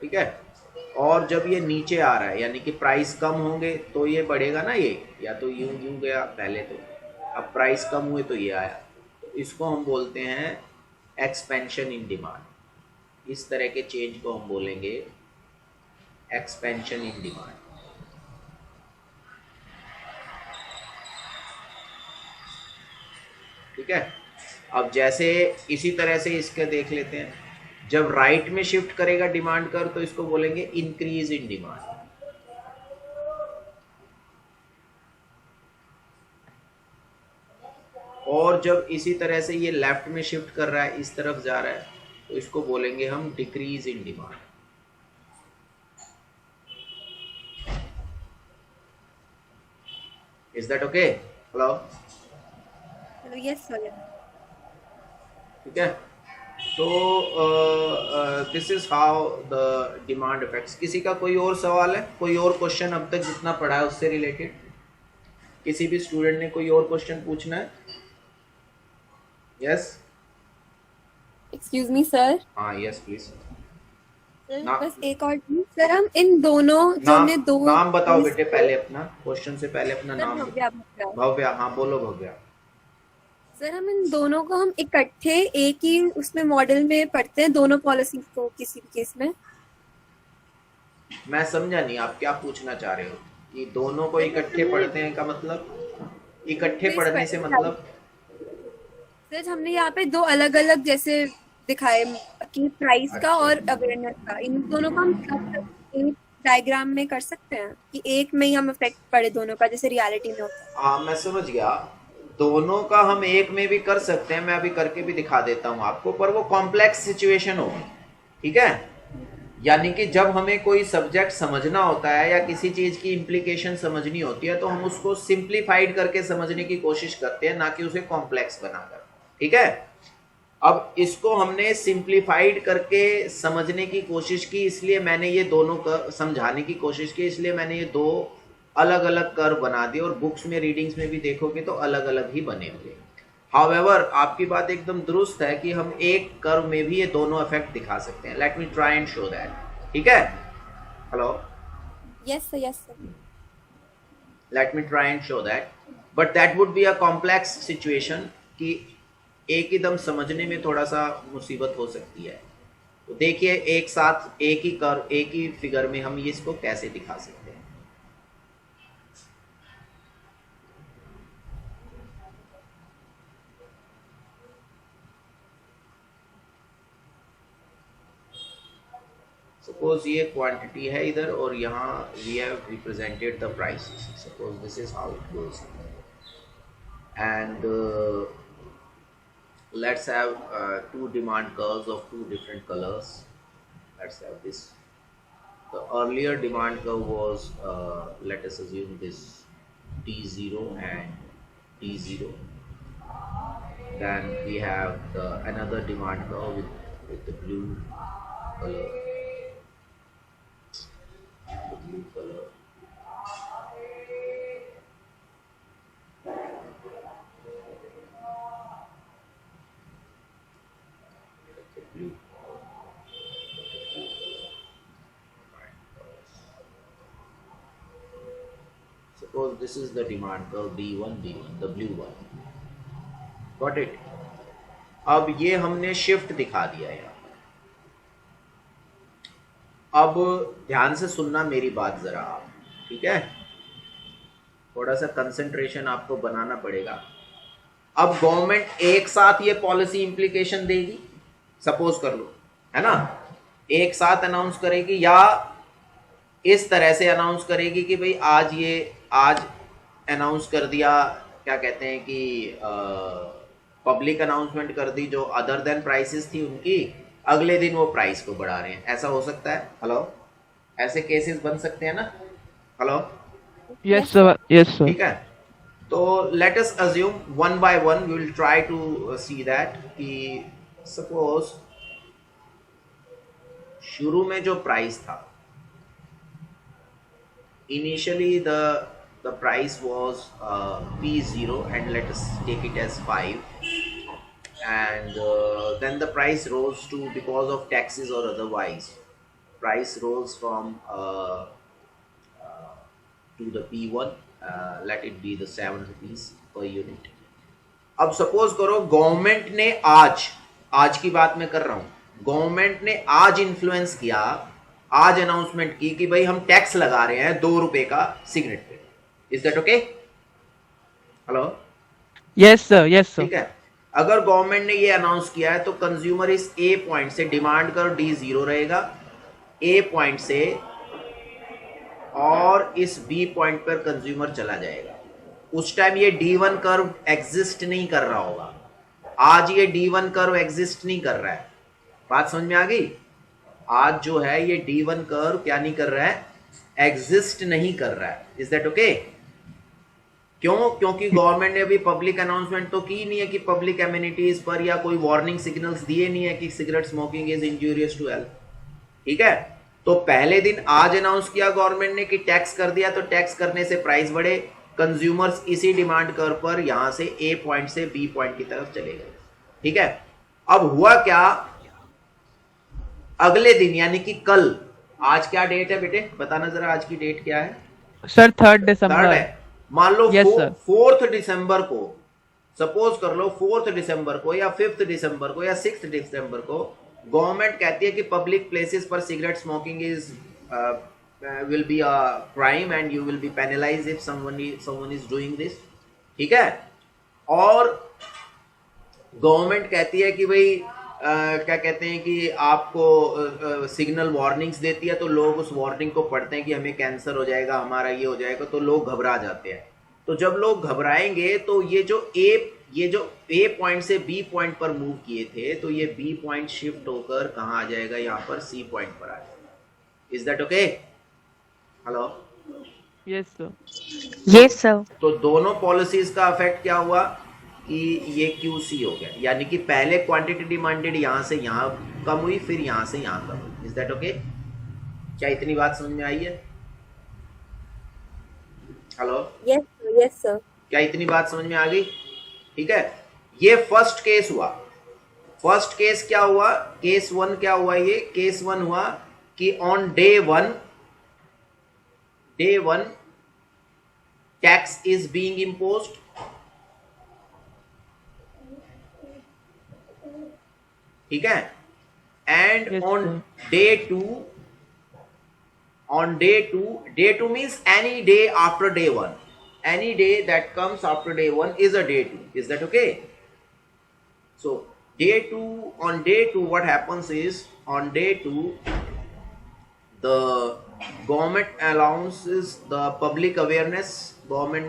Speaker 1: ठीक है। और जब ये नीचे आ रहा है यानी कि प्राइस कम होंगे तो ये बढ़ेगा ना, ये या तो यूं यूं गया पहले, तो अब प्राइस कम हुए तो ये आया, तो इसको हम बोलते हैं एक्सपेंशन इन डिमांड। इस तरह के चेंज को हम बोलेंगे एक्सपेंशन इन डिमांड, ठीक है। अब जैसे इसी तरह से इसके देख लेते हैं, जब राइट में शिफ्ट करेगा डिमांड कर तो इसको बोलेंगे इंक्रीज इन डिमांड, और जब इसी तरह से ये लेफ्ट में शिफ्ट कर रहा है, इस तरफ जा रहा है, तो इसको बोलेंगे हम decrease in demand. Is that okay? Hello,
Speaker 7: hello, yes sir.
Speaker 1: ठीक है। तो this is how the demand effects. किसी का कोई और सवाल है, कोई और क्वेश्चन अब तक जितना पढ़ा है उससे रिलेटेड? किसी भी स्टूडेंट ने कोई और क्वेश्चन पूछना है? Yes,
Speaker 7: excuse me sir.
Speaker 1: हाँ यस प्लीज।
Speaker 7: सर
Speaker 1: ना-
Speaker 7: बस एक और चीज। सर हम इन दोनों जो हमने दो
Speaker 1: नाम बताओ बेटे पहले अपना, क्वेश्चन से पहले अपना
Speaker 7: सर,
Speaker 1: नाम।
Speaker 7: भव्या।
Speaker 1: भव्या, हाँ बोलो भव्या।
Speaker 7: सर हम इन दोनों को हम इकट्ठे एक ही उसमें मॉडल में पढ़ते हैं, दोनों पॉलिसीज को किसी भी केस में।
Speaker 1: मैं समझा नहीं आप क्या पूछना चाह रहे हो, कि दोनों को इकट्ठे पढ़ते हैं का मतलब? इकट्ठे पढ़ने से मतलब?
Speaker 7: सर हमने यहाँ पे दो अलग अलग जैसे दिखाए कि प्राइस का और अवेयरनेस का, इन दोनों को हम डायग्राम में कर सकते हैं कि एक में ही हम इफेक्ट पड़े दोनों का, जैसे रियलिटी में होता है।
Speaker 1: हाँ मैं समझ गया, दोनों का हम एक में भी कर सकते हैं, मैं अभी करके भी दिखा देता हूँ आपको, पर वो कॉम्प्लेक्स सिचुएशन होगी, ठीक है। यानी कि जब हमें कोई सब्जेक्ट समझना होता है या किसी चीज की इम्प्लीकेशन समझनी होती है तो हम उसको सिंप्लीफाइड करके समझने की कोशिश करते हैं, ना कि उसे कॉम्प्लेक्स बनाकर, ठीक है। अब इसको हमने सिंप्लीफाइड करके समझने की कोशिश की, इसलिए मैंने ये दोनों समझाने की कोशिश की, इसलिए मैंने ये दो अलग अलग कर्व बना दिए, और बुक्स में रीडिंग्स में भी देखोगे तो अलग अलग ही बने होंगे। हाउएवर आपकी बात एकदम दुरुस्त है कि हम एक कर्व में भी ये दोनों इफेक्ट दिखा सकते हैं। Let me try and show that, ठीक है? Hello,
Speaker 3: Yes, sir. Yes, sir.
Speaker 1: let me try and show that, but that would be a complex situation कि एक ही दम समझने में थोड़ा सा मुसीबत हो सकती है। तो देखिए एक साथ एक ही कर्व, एक ही फिगर में हम इसको कैसे दिखा सकते हैं। सपोज ये क्वांटिटी है इधर और यहाँ we have represented the prices. Suppose this is how it goes and let's have two demand curves of two different colors. Let's have this. The earlier demand curve was let us assume this D0 and D0. Then we have another demand curve with the blue color. The blue color. Blue. Suppose this is the demand curve D1, the blue one. Got it? अब ये हमने shift दिखा दिया है। अब ध्यान से सुनना मेरी बात जरा आप, ठीक है? थोड़ा सा कंसंट्रेशन आपको बनाना पड़ेगा। अब गवर्नमेंट एक साथ ये पॉलिसी इंप्लीकेशन देगी, सपोज कर लो, है ना, एक साथ अनाउंस करेगी या इस तरह से अनाउंस करेगी कि भाई आज अनाउंस कर दिया, क्या कहते हैं कि पब्लिक अनाउंसमेंट कर दी, जो अदर देन प्राइसेस थी उनकी, अगले दिन वो प्राइस को बढ़ा रहे हैं। ऐसा हो सकता है? हेलो, ऐसे केसेस बन सकते हैं ना? Hello,
Speaker 6: yes sir, yes sir.
Speaker 1: ठीक है, तो let us assume one by one we will try to see that कि सपोज शुरू में जो प्राइस था, initially the price was P0 and let us take it as 5 and then the price rose to, because of taxes or otherwise, price rose from to the P1, let it be the 7 rupees per unit. अब suppose करो government ने आज की बात मैं कर रहा हूं, गवर्नमेंट ने आज इन्फ्लुएंस किया, आज अनाउंसमेंट की कि भाई हम टैक्स लगा रहे हैं 2 रुपए का सिगरेट पे। Is that okay? Hello,
Speaker 6: yes sir, yes sir.
Speaker 1: ठीक है, अगर गवर्नमेंट ने ये अनाउंस किया है तो कंज्यूमर इस ए पॉइंट से डिमांड कर D0 रहेगा, ए पॉइंट से, और इस बी पॉइंट पर कंज्यूमर चला जाएगा। उस टाइम ये D1 कर्व एग्जिस्ट नहीं कर रहा होगा, आज ये D1 कर्व एग्जिस्ट नहीं कर रहा है। बात समझ में आ गई? आज जो है ये D1 कर्व क्या नहीं कर रहा है, एग्जिस्ट नहीं कर रहा है। Is that okay? क्यों? क्योंकि गवर्नमेंट ने अभी पब्लिक अनाउंसमेंट तो की नहीं है कि पब्लिक एमिनिटीज पर या कोई वार्निंग सिग्नल्स दिए नहीं है कि cigarette smoking is injurious to health. ठीक है, तो पहले दिन आज अनाउंस किया गवर्नमेंट ने कि टैक्स कर दिया, तो टैक्स करने से प्राइस बढ़े, कंज्यूमर्स इसी डिमांड कर्व पर यहां से ए पॉइंट से बी पॉइंट की तरफ चले गए। ठीक है, अब हुआ क्या, अगले दिन यानी कि कल, आज क्या डेट है बेटे, बताना जरा, आज की डेट क्या है?
Speaker 6: सर 3 दिसंबर
Speaker 1: है। मान लो
Speaker 6: Yes, sir.
Speaker 1: 4th दिसंबर को, सपोज कर लो 4th दिसंबर को या 5th दिसंबर को या 6th दिसंबर को गवर्नमेंट कहती है कि पब्लिक प्लेसेस पर cigarette smoking is will be a crime and you will be penalised if someone is doing this. ठीक है, और गवर्नमेंट कहती है कि भाई क्या कहते हैं कि आपको सिग्नल वार्निंग्स देती है, तो लोग उस वार्निंग को पढ़ते हैं कि हमें कैंसर हो जाएगा, हमारा ये हो जाएगा, तो लोग घबरा जाते हैं। तो जब लोग घबराएंगे तो ये जो ए पॉइंट से बी पॉइंट पर मूव किए थे, तो ये बी पॉइंट शिफ्ट होकर कहाँ आ जाएगा, यहाँ पर सी पॉइंट पर आ जाएगा। Is that okay? Hello,
Speaker 6: yes sir,
Speaker 2: Yes, sir.
Speaker 1: तो दोनों पॉलिसीज का इफेक्ट क्या हुआ कि ये QC हो गया, यानी कि पहले क्वांटिटी डिमांडेड यहां से यहां कम हुई, फिर यहां से यहां कम हुई। Is that okay? क्या इतनी बात समझ में आई है? Hello,
Speaker 3: Yes, sir.
Speaker 1: क्या इतनी बात समझ में आ गई? ठीक है, ये फर्स्ट केस हुआ। फर्स्ट केस क्या हुआ, केस 1 क्या हुआ, ये केस 1 हुआ कि on day one tax is being imposed, ठीक है, and
Speaker 6: Yes,
Speaker 1: on
Speaker 6: sir.
Speaker 1: day two means any day after day one. Any day that comes after day one is a day two. Is that okay? So on day two, what happens is, on day two, the government allowances the public awareness. Government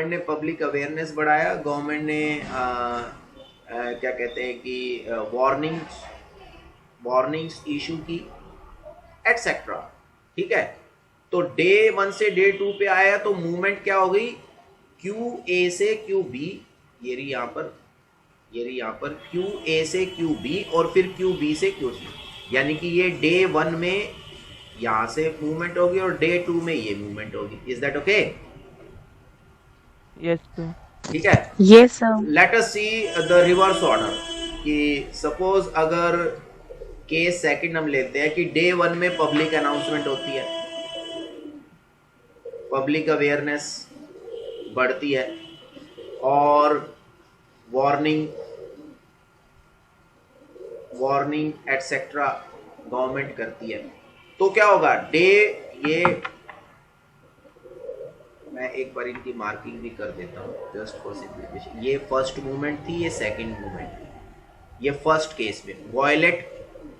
Speaker 1: ने public awareness बढ़ाया, government ने क्या कहते हैं कि warnings issue की, etcetera, ठीक है। तो डे वन से डे टू पे आया तो मूवमेंट क्या हो गई, क्यू ए से क्यू बी, ये रही यहाँ पर क्यू ए से क्यू बी और फिर क्यू बी से क्यू सी, यानी कि ये डे वन में यहाँ से मूवमेंट होगी और डे टू में ये मूवमेंट होगी। Is that okay?
Speaker 6: Yes, sir.
Speaker 1: ठीक है।
Speaker 2: Yes, sir.
Speaker 1: Let us see the reverse order, कि सपोज अगर केस सेकंड हम लेते हैं कि डे वन में पब्लिक अनाउंसमेंट होती है, पब्लिक अवेयरनेस बढ़ती है और वार्निंग एटसेट्रा गवर्नमेंट करती है, तो क्या होगा, मैं एक बार इनकी मार्किंग भी कर देता हूँ जस्ट फॉर सिंप्लिफिकेशन। ये फर्स्ट मूवमेंट थी, ये सेकंड मूवमेंट थी। ये फर्स्ट केस में वॉयलेट,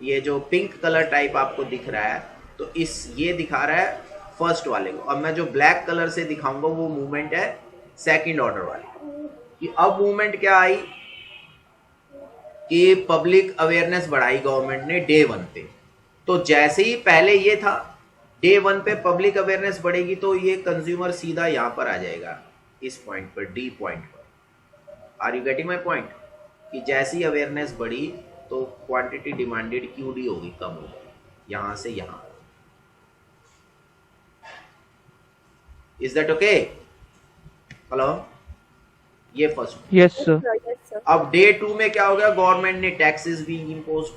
Speaker 1: ये जो पिंक कलर टाइप आपको दिख रहा है, तो ये दिखा रहा है फर्स्ट वाले को। अब मैं जो ब्लैक कलर से दिखाऊंगा वो मूवमेंट है सेकंड ऑर्डर वाली। कि अब मूवमेंट क्या आई कि पब्लिक अवेयरनेस बढ़ाई गवर्नमेंट ने डे वन पे। तो जैसे ही पहले ये था डे वन पे पब्लिक अवेयरनेस बढ़ेगी तो ये कंज्यूमर सीधा यहाँ पर आ जाएगा, इस पॉइंट पर, डी पॉइंट पर। Are you getting my point? कि जैसी अवेयरनेस बढ़ी तो क्वांटिटी डिमांडेड क्यूडी होगी, कम होगी, यहां से यहां। Is that okay? हेलो, ये first.
Speaker 6: Yes, sir.
Speaker 7: Yes, sir.
Speaker 1: अब डे टू में क्या हो गया, गवर्नमेंट ने टैक्सेस भी इम्पोज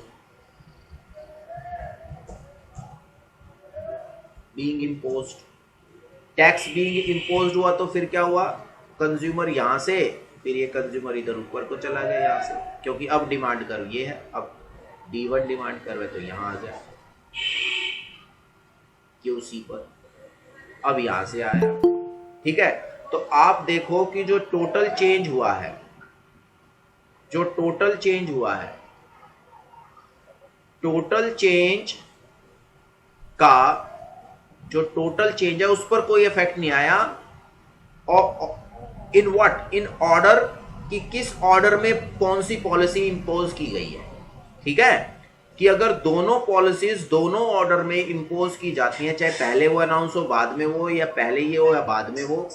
Speaker 1: टैक्स बीइंग इम्पोज्ड हुआ, तो फिर क्या हुआ, कंज्यूमर यहां से, फिर ये कंज्यूमर इधर ऊपर को चला गया यहाँ से, क्योंकि अब डिमांड कर्व ये है, अब D1 डिमांड कर्व है तो यहाँ आ गया QC पर, अब यहाँ से आया, ठीक है। तो आप देखो कि जो टोटल चेंज हुआ है, टोटल चेंज का जो टोटल चेंज है उस पर कोई इफेक्ट नहीं आया। और इन व्हाट, इन ऑर्डर, कि किस ऑर्डर में कौन सी पॉलिसी इंपोज की गई है, ठीक है। कि अगर दोनों पॉलिसीज दोनों ऑर्डर में इंपोज की जाती हैं, चाहे पहले वो अनाउंस हो बाद में वो, या पहले ये हो या बाद में वो,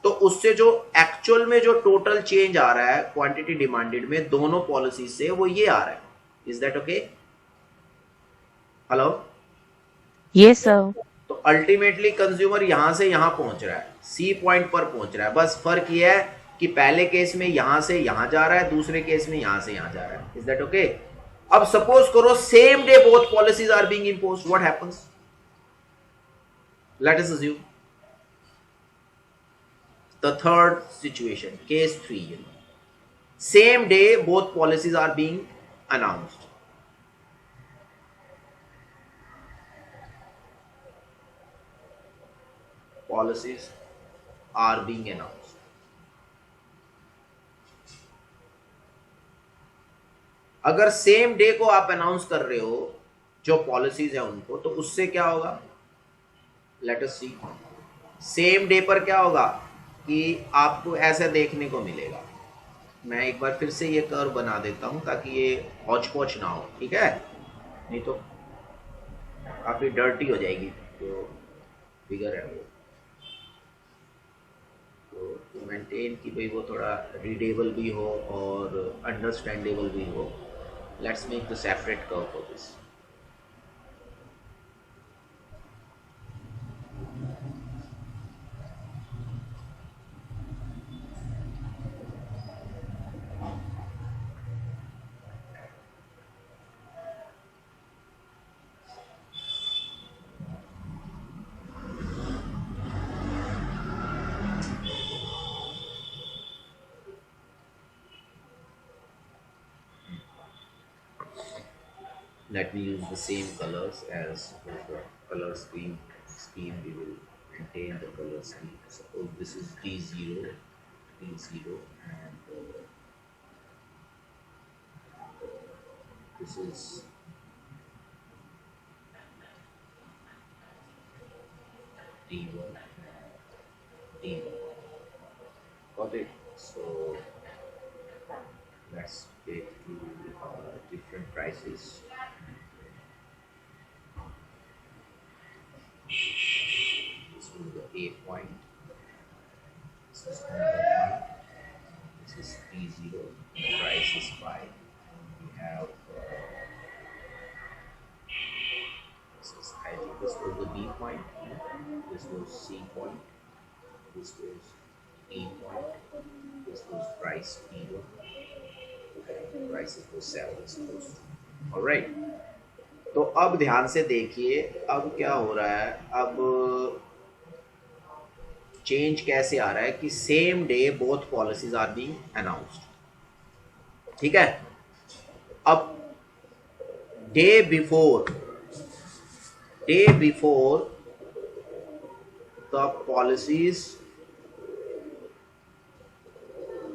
Speaker 1: तो उससे जो एक्चुअल में जो टोटल चेंज आ रहा है क्वांटिटी डिमांडेड में दोनों पॉलिसी से, वो ये आ रहा है। Is that okay? Hello,
Speaker 2: Yes, sir.
Speaker 1: तो अल्टीमेटली कंज्यूमर यहां से यहां पहुंच रहा है, सी पॉइंट पर पहुंच रहा है। बस फर्क ये है कि पहले केस में यहां से यहां जा रहा है, दूसरे केस में यहां से यहां जा रहा है। Is that okay? अब सपोज करो same day both policies are being imposed, what happens? Let us assume the third situation, case 3, same day both policies are being announced. Policies are being announced. अगर same day को आप announce कर रहे हो जो policies है उनको, तो उससे क्या होगा, लेट अस सी। सेम डे पर क्या होगा कि आपको ऐसा देखने को मिलेगा, मैं एक बार फिर से ये कर्व बना देता हूं ताकि ये हौच पौच ना हो, ठीक है, नहीं तो काफी डर्टी हो जाएगी जो फिगर है वो। तो मेंटेन कि भाई वो थोड़ा रीडेबल भी हो और अंडरस्टैंडेबल भी हो। Let's make the separate curve for this. let me use the same colors as the color scheme. We will maintain the color scheme. Suppose this is D0, and this is D1, D1. Got it? So let's take two different prices. This will be the A point. This is another point. This is P0. The price is 5. We have this is, I think this was the B point. This was C point. This was E point. This was price P1. Okay, prices was 7 supposed to. All right. तो अब ध्यान से देखिए अब क्या हो रहा है. अब चेंज कैसे आ रहा है कि same day both policies are being announced. ठीक है. अब day before the policies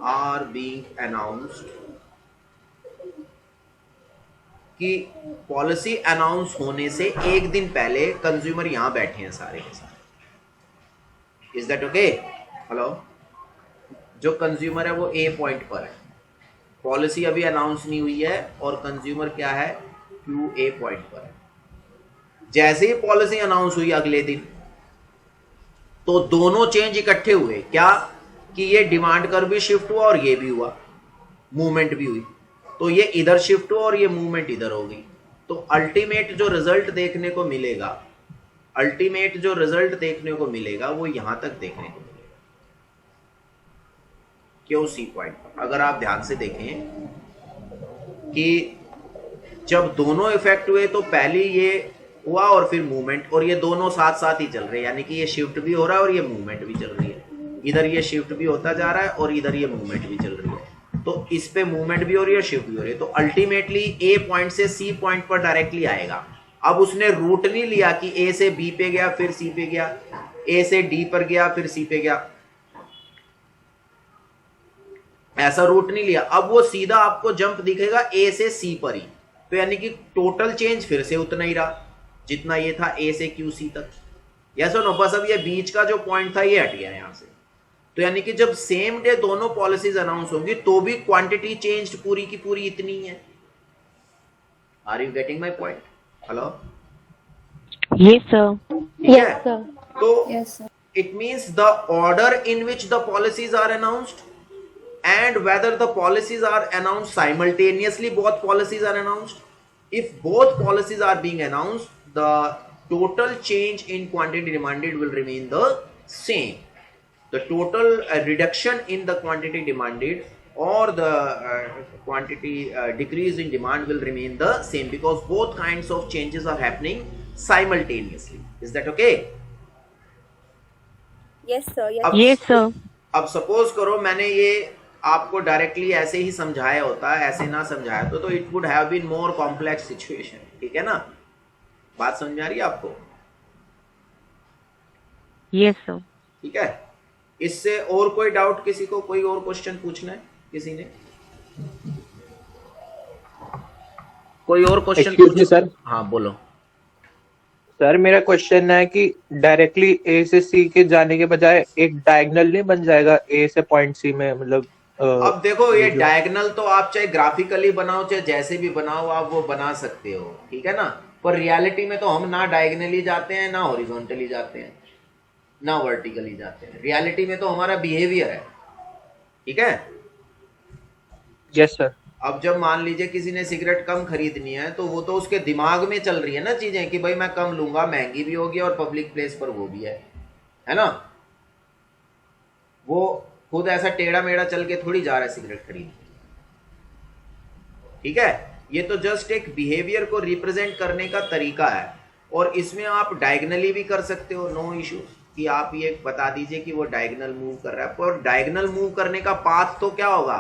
Speaker 1: are being announced कि पॉलिसी अनाउंस होने से एक दिन पहले कंज्यूमर यहां बैठे हैं सारे के सारे. Is that okay? हेलो. जो कंज्यूमर है वो ए पॉइंट पर है. पॉलिसी अभी अनाउंस नहीं हुई है और कंज्यूमर क्या है? क्यू ए पॉइंट पर है. जैसे ही पॉलिसी अनाउंस हुई अगले दिन तो दोनों चेंज इकट्ठे हुए. क्या कि ये डिमांड कर्व भी शिफ्ट हुआ और ये भी हुआ, मूवमेंट भी हुई. तो ये इधर शिफ्ट हुआ और ये मूवमेंट इधर हो गई. तो अल्टीमेट जो रिजल्ट देखने को मिलेगा वो यहां तक देखने को मिलेगा. क्यों सी पॉइंट पर? अगर आप ध्यान से देखें कि जब दोनों इफेक्ट हुए तो पहले ये हुआ और फिर मूवमेंट, और ये दोनों साथ साथ ही चल रहे हैं. यानी कि ये शिफ्ट भी हो रहा है और ये मूवमेंट भी चल रही है. इधर ये शिफ्ट भी होता जा रहा है और इधर ये मूवमेंट भी चल रही है. तो इस पे मूवमेंट भी हो रही है, शिफ्ट भी हो रही है. तो अल्टीमेटली ए पॉइंट से सी पॉइंट पर डायरेक्टली आएगा. अब उसने रूट नहीं लिया कि ए से बी पे गया फिर सी पे गया, ए से डी पर गया फिर सी पे गया, ऐसा रूट नहीं लिया. अब वो सीधा आपको जंप दिखेगा ए से सी पर ही. तो यानी कि टोटल चेंज फिर से उतना ही रहा जितना ये था ए से क्यू सी तक. यस और नो? बस अब ये बीच का जो पॉइंट था ये हट गया यहां से. तो यानी कि जब सेम डे दोनों पॉलिसीज अनाउंस होंगी तो भी क्वांटिटी चेंज पूरी की पूरी इतनी है. Are you getting my point? Hello.
Speaker 2: Yes, sir.
Speaker 3: Yes, sir.
Speaker 1: तो
Speaker 5: Yes, sir.
Speaker 1: it means the order in which the policies are announced and whether the policies are announced simultaneously, both policies are announced. If both policies are being announced, the total change in quantity demanded will remain the same. The total reduction in the quantity demanded or the quantity decrease in demand will remain the same because both kinds of changes are happening simultaneously. Is that okay?
Speaker 7: Yes, sir.
Speaker 2: Yes, sir.
Speaker 1: अब suppose करो मैंने ये आपको directly ऐसे ही समझाया होता, ऐसे ना समझाया तो it would have been more complex situation. ठीक है ना? बात समझ में आ रही है आपको?
Speaker 2: Yes, sir.
Speaker 1: ठीक है. इससे और कोई डाउट किसी को? कोई और क्वेश्चन पूछना है किसी ने? कोई और क्वेश्चन?
Speaker 6: Excuse me sir.
Speaker 1: हाँ बोलो.
Speaker 6: सर मेरा क्वेश्चन है कि डायरेक्टली ए से सी के जाने के बजाय एक डायगोनल नहीं बन जाएगा ए से पॉइंट सी में? मतलब
Speaker 1: अब देखो ये डायगोनल तो आप चाहे ग्राफिकली बनाओ चाहे जैसे भी बनाओ आप वो बना सकते हो. ठीक है ना? पर रियलिटी में तो हम ना डायगोनली जाते हैं ना हॉरिजॉन्टली जाते हैं ना वर्टिकली जाते हैं. रियलिटी में तो हमारा बिहेवियर है. ठीक है?
Speaker 6: Yes sir.
Speaker 1: अब जब मान लीजिए किसी ने सिगरेट कम खरीदनी है तो वो तो उसके दिमाग में चल रही है ना चीजें कि भाई मैं कम लूंगा, महंगी भी होगी और पब्लिक प्लेस पर वो भी है ना? वो खुद ऐसा टेढ़ा मेढ़ा चल के थोड़ी जा रहा है सिगरेट खरीद. ठीक है? ये तो जस्ट एक बिहेवियर को रिप्रेजेंट करने का तरीका है और इसमें आप डायगोनली भी कर सकते हो, नो इश्यू. कि आप ये बता दीजिए कि वो डायगोनल मूव कर रहा है. पर डायगोनल मूव करने का पाथ तो क्या होगा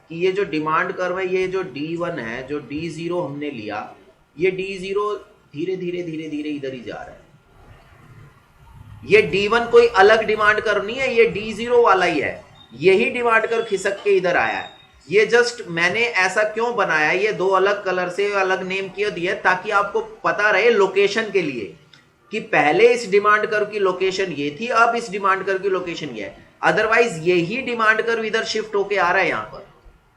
Speaker 1: कि ये जो डिमांड कर्व है, ये जो D1 है, जो D0 हमने लिया, ये D0 धीरे धीरे धीरे धीरे इधर ही जा रहा है। ये D1 कोई अलग डिमांड कर्व नहीं है, ये D0 वाला ही है, यही डिमांड कर्व खिसक के इधर आया है। ये जस्ट मैंने ऐसा क्यों बनाया, ये दो अलग कलर से अलग नेम किया दिया ताकि आपको पता रहे लोकेशन के लिए कि पहले इस डिमांड कर्व की लोकेशन ये थी, अब इस डिमांड कर्व की लोकेशन ये है। अदरवाइज यही डिमांड कर्व इधर शिफ्ट होके आ रहा है यहां पर।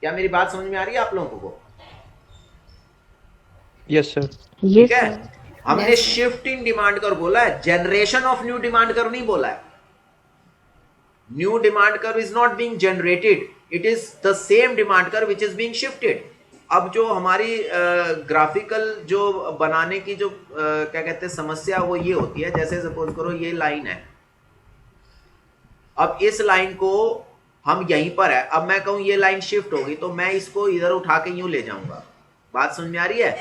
Speaker 1: क्या मेरी बात समझ में आ रही है आप लोगों को?
Speaker 6: Yes sir.
Speaker 1: ठीक है, हमने शिफ्ट इन डिमांड कर्व बोला है, generation of new demand curve नहीं बोला है। New demand curve is not being generated, it is the same demand curve which is being shifted. अब जो हमारी ग्राफिकल जो बनाने की जो क्या कहते हैं समस्या, वो ये होती है, जैसे सपोज करो ये लाइन है, अब इस लाइन को हम यहीं पर है, अब मैं कहूं ये लाइन शिफ्ट होगी तो मैं इसको इधर उठा के यूं ले जाऊंगा। बात समझ में आ रही है?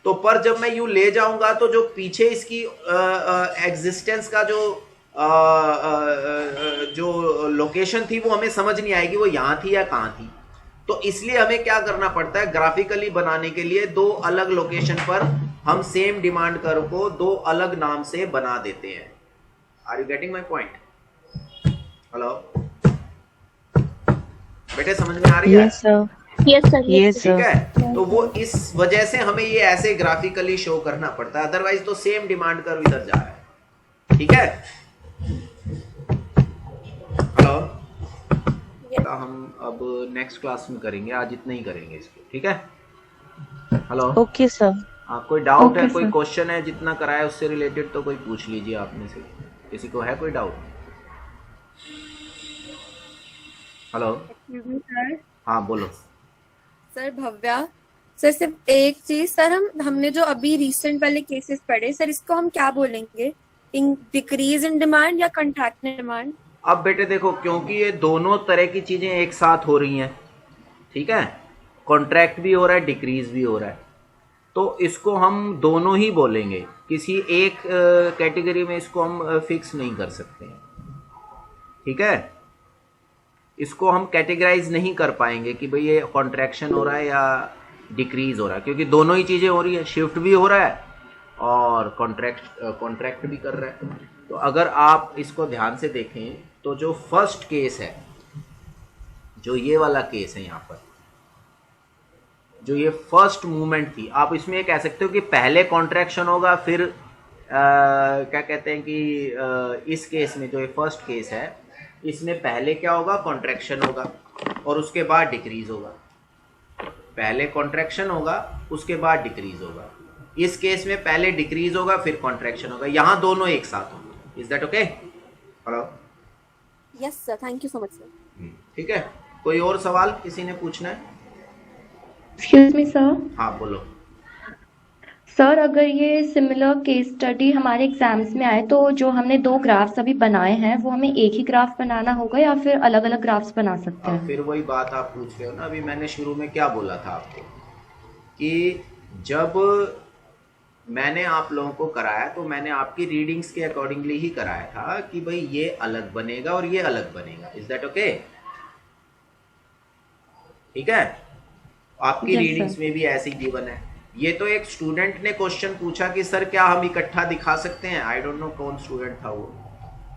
Speaker 1: तो पर जब मैं यूं ले जाऊंगा तो जो पीछे इसकी एग्जिस्टेंस का जो लोकेशन थी वो हमें समझ नहीं आएगी, वो यहां थी या कहां थी। तो इसलिए हमें क्या करना पड़ता है, ग्राफिकली बनाने के लिए दो अलग लोकेशन पर हम सेम डिमांड कर्व को दो अलग नाम से बना देते हैं। Are you getting my point? Hello बेटे, समझ में आ रही है?
Speaker 2: Yes, sir.
Speaker 5: Yes, sir.
Speaker 2: Yes,
Speaker 1: ठीक
Speaker 2: sir.
Speaker 1: है, तो वो इस वजह से हमें ये ऐसे ग्राफिकली शो करना पड़ता है, अदरवाइज तो सेम डिमांड कर्व इधर जा रहा है। ठीक है, हेलो, हम अब नेक्स्ट क्लास में करेंगे, आज इतना ही करेंगे इसको। ठीक है, हेलो,
Speaker 2: Okay, sir.
Speaker 1: हाँ, कोई डाउट है,
Speaker 2: Okay,
Speaker 1: कोई
Speaker 2: sir.
Speaker 1: क्वेश्चन है जितना कराया उससे रिलेटेड तो कोई पूछ लीजिए आप में से, किसी को है कोई डाउट? हेलो,
Speaker 7: सर
Speaker 1: हाँ बोलो।
Speaker 7: सर भव्या सर, सिर्फ एक चीज सर, हमने जो अभी रिसेंट वाले केसेस पढ़े सर, इसको हम क्या बोलेंगे, डिक्रीज इन डिमांड या कंट्रैक्ट इन डिमांड?
Speaker 1: अब बेटे देखो, क्योंकि ये दोनों तरह की चीजें एक साथ हो रही हैं, ठीक है, कॉन्ट्रैक्ट भी हो रहा है, डिक्रीज भी हो रहा है, तो इसको हम दोनों ही बोलेंगे, किसी एक कैटेगरी में इसको हम फिक्स नहीं कर सकते हैं। ठीक है, इसको हम कैटेगराइज नहीं कर पाएंगे कि भाई ये कॉन्ट्रैक्शन हो रहा है या डिक्रीज हो रहा है, क्योंकि दोनों ही चीजें हो रही है, शिफ्ट भी हो रहा है और कॉन्ट्रैक्ट भी कर रहा है। तो अगर आप इसको ध्यान से देखें तो जो फर्स्ट केस है, जो ये वाला केस है यहाँ पर, जो ये फर्स्ट मूवमेंट थी, आप इसमें कह सकते हो कि पहले कॉन्ट्रैक्शन होगा, फिर क्या कहते हैं कि इस केस में जो ये फर्स्ट केस है, इसमें पहले क्या होगा, कॉन्ट्रैक्शन होगा और उसके बाद डिक्रीज होगा। पहले कॉन्ट्रैक्शन होगा, उसके बाद डिक्रीज होगा। इस केस में पहले डिक्रीज होगा, फिर कॉन्ट्रैक्शन होगा, यहाँ दोनों एक साथ होंगे। Is that okay? Hello,
Speaker 7: yes sir, thank you so much sir.
Speaker 1: ठीक है, कोई और सवाल किसी ने पूछना है?
Speaker 5: Excuse me, sir.
Speaker 1: हाँ बोलो।
Speaker 5: सर, अगर ये सिमिलर केस स्टडी हमारे एग्जाम्स में आए तो जो हमने दो ग्राफ्स अभी बनाए हैं वो हमें एक ही ग्राफ बनाना होगा या फिर अलग अलग ग्राफ्स बना सकते
Speaker 1: अब
Speaker 5: हैं?
Speaker 1: फिर वही बात आप पूछ रहे हो ना, अभी मैंने शुरू में क्या बोला था आपको कि जब मैंने आप लोगों को कराया तो मैंने आपकी रीडिंग्स के अकॉर्डिंगली ही कराया था कि भाई ये अलग बनेगा और ये अलग बनेगा। Is that okay? ठीक है, आपकी
Speaker 5: Yes,
Speaker 1: रीडिंग्स
Speaker 5: sir.
Speaker 1: में भी ऐसे ही गिवन है। ये तो एक स्टूडेंट ने क्वेश्चन पूछा कि सर क्या हम इकट्ठा दिखा सकते हैं, आई डोंट नो कौन स्टूडेंट था वो,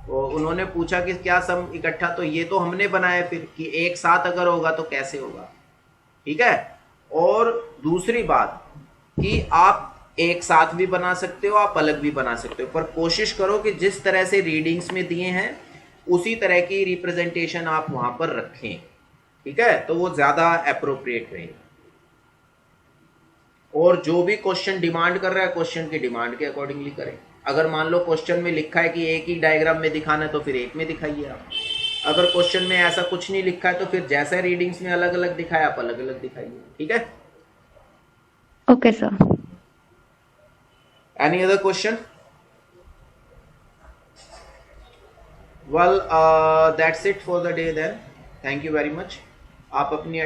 Speaker 1: तो उन्होंने पूछा कि क्या सम इकट्ठा, तो ये तो हमने बनाया फिर कि एक साथ अगर होगा तो कैसे होगा। ठीक है, और दूसरी बात कि आप एक साथ भी बना सकते हो, आप अलग भी बना सकते हो, पर कोशिश करो कि जिस तरह से रीडिंग्स में दिए हैं उसी तरह की रिप्रेजेंटेशन आप वहां पर रखें। ठीक है, तो वो ज्यादा अप्रोप्रिएट रहेगा। और जो भी क्वेश्चन डिमांड कर रहा है, क्वेश्चन की डिमांड के अकॉर्डिंगली करें। अगर मान लो क्वेश्चन में लिखा है कि एक ही डायग्राम में दिखाना है तो फिर एक में दिखाइए आप। अगर क्वेश्चन में ऐसा कुछ नहीं लिखा है तो फिर जैसा रीडिंग्स में अलग अलग दिखाया आप अलग अलग दिखाइए। ठीक है,
Speaker 5: okay sir.
Speaker 1: Any other question? Well that's it for the day then, thank you very much. आप अपनी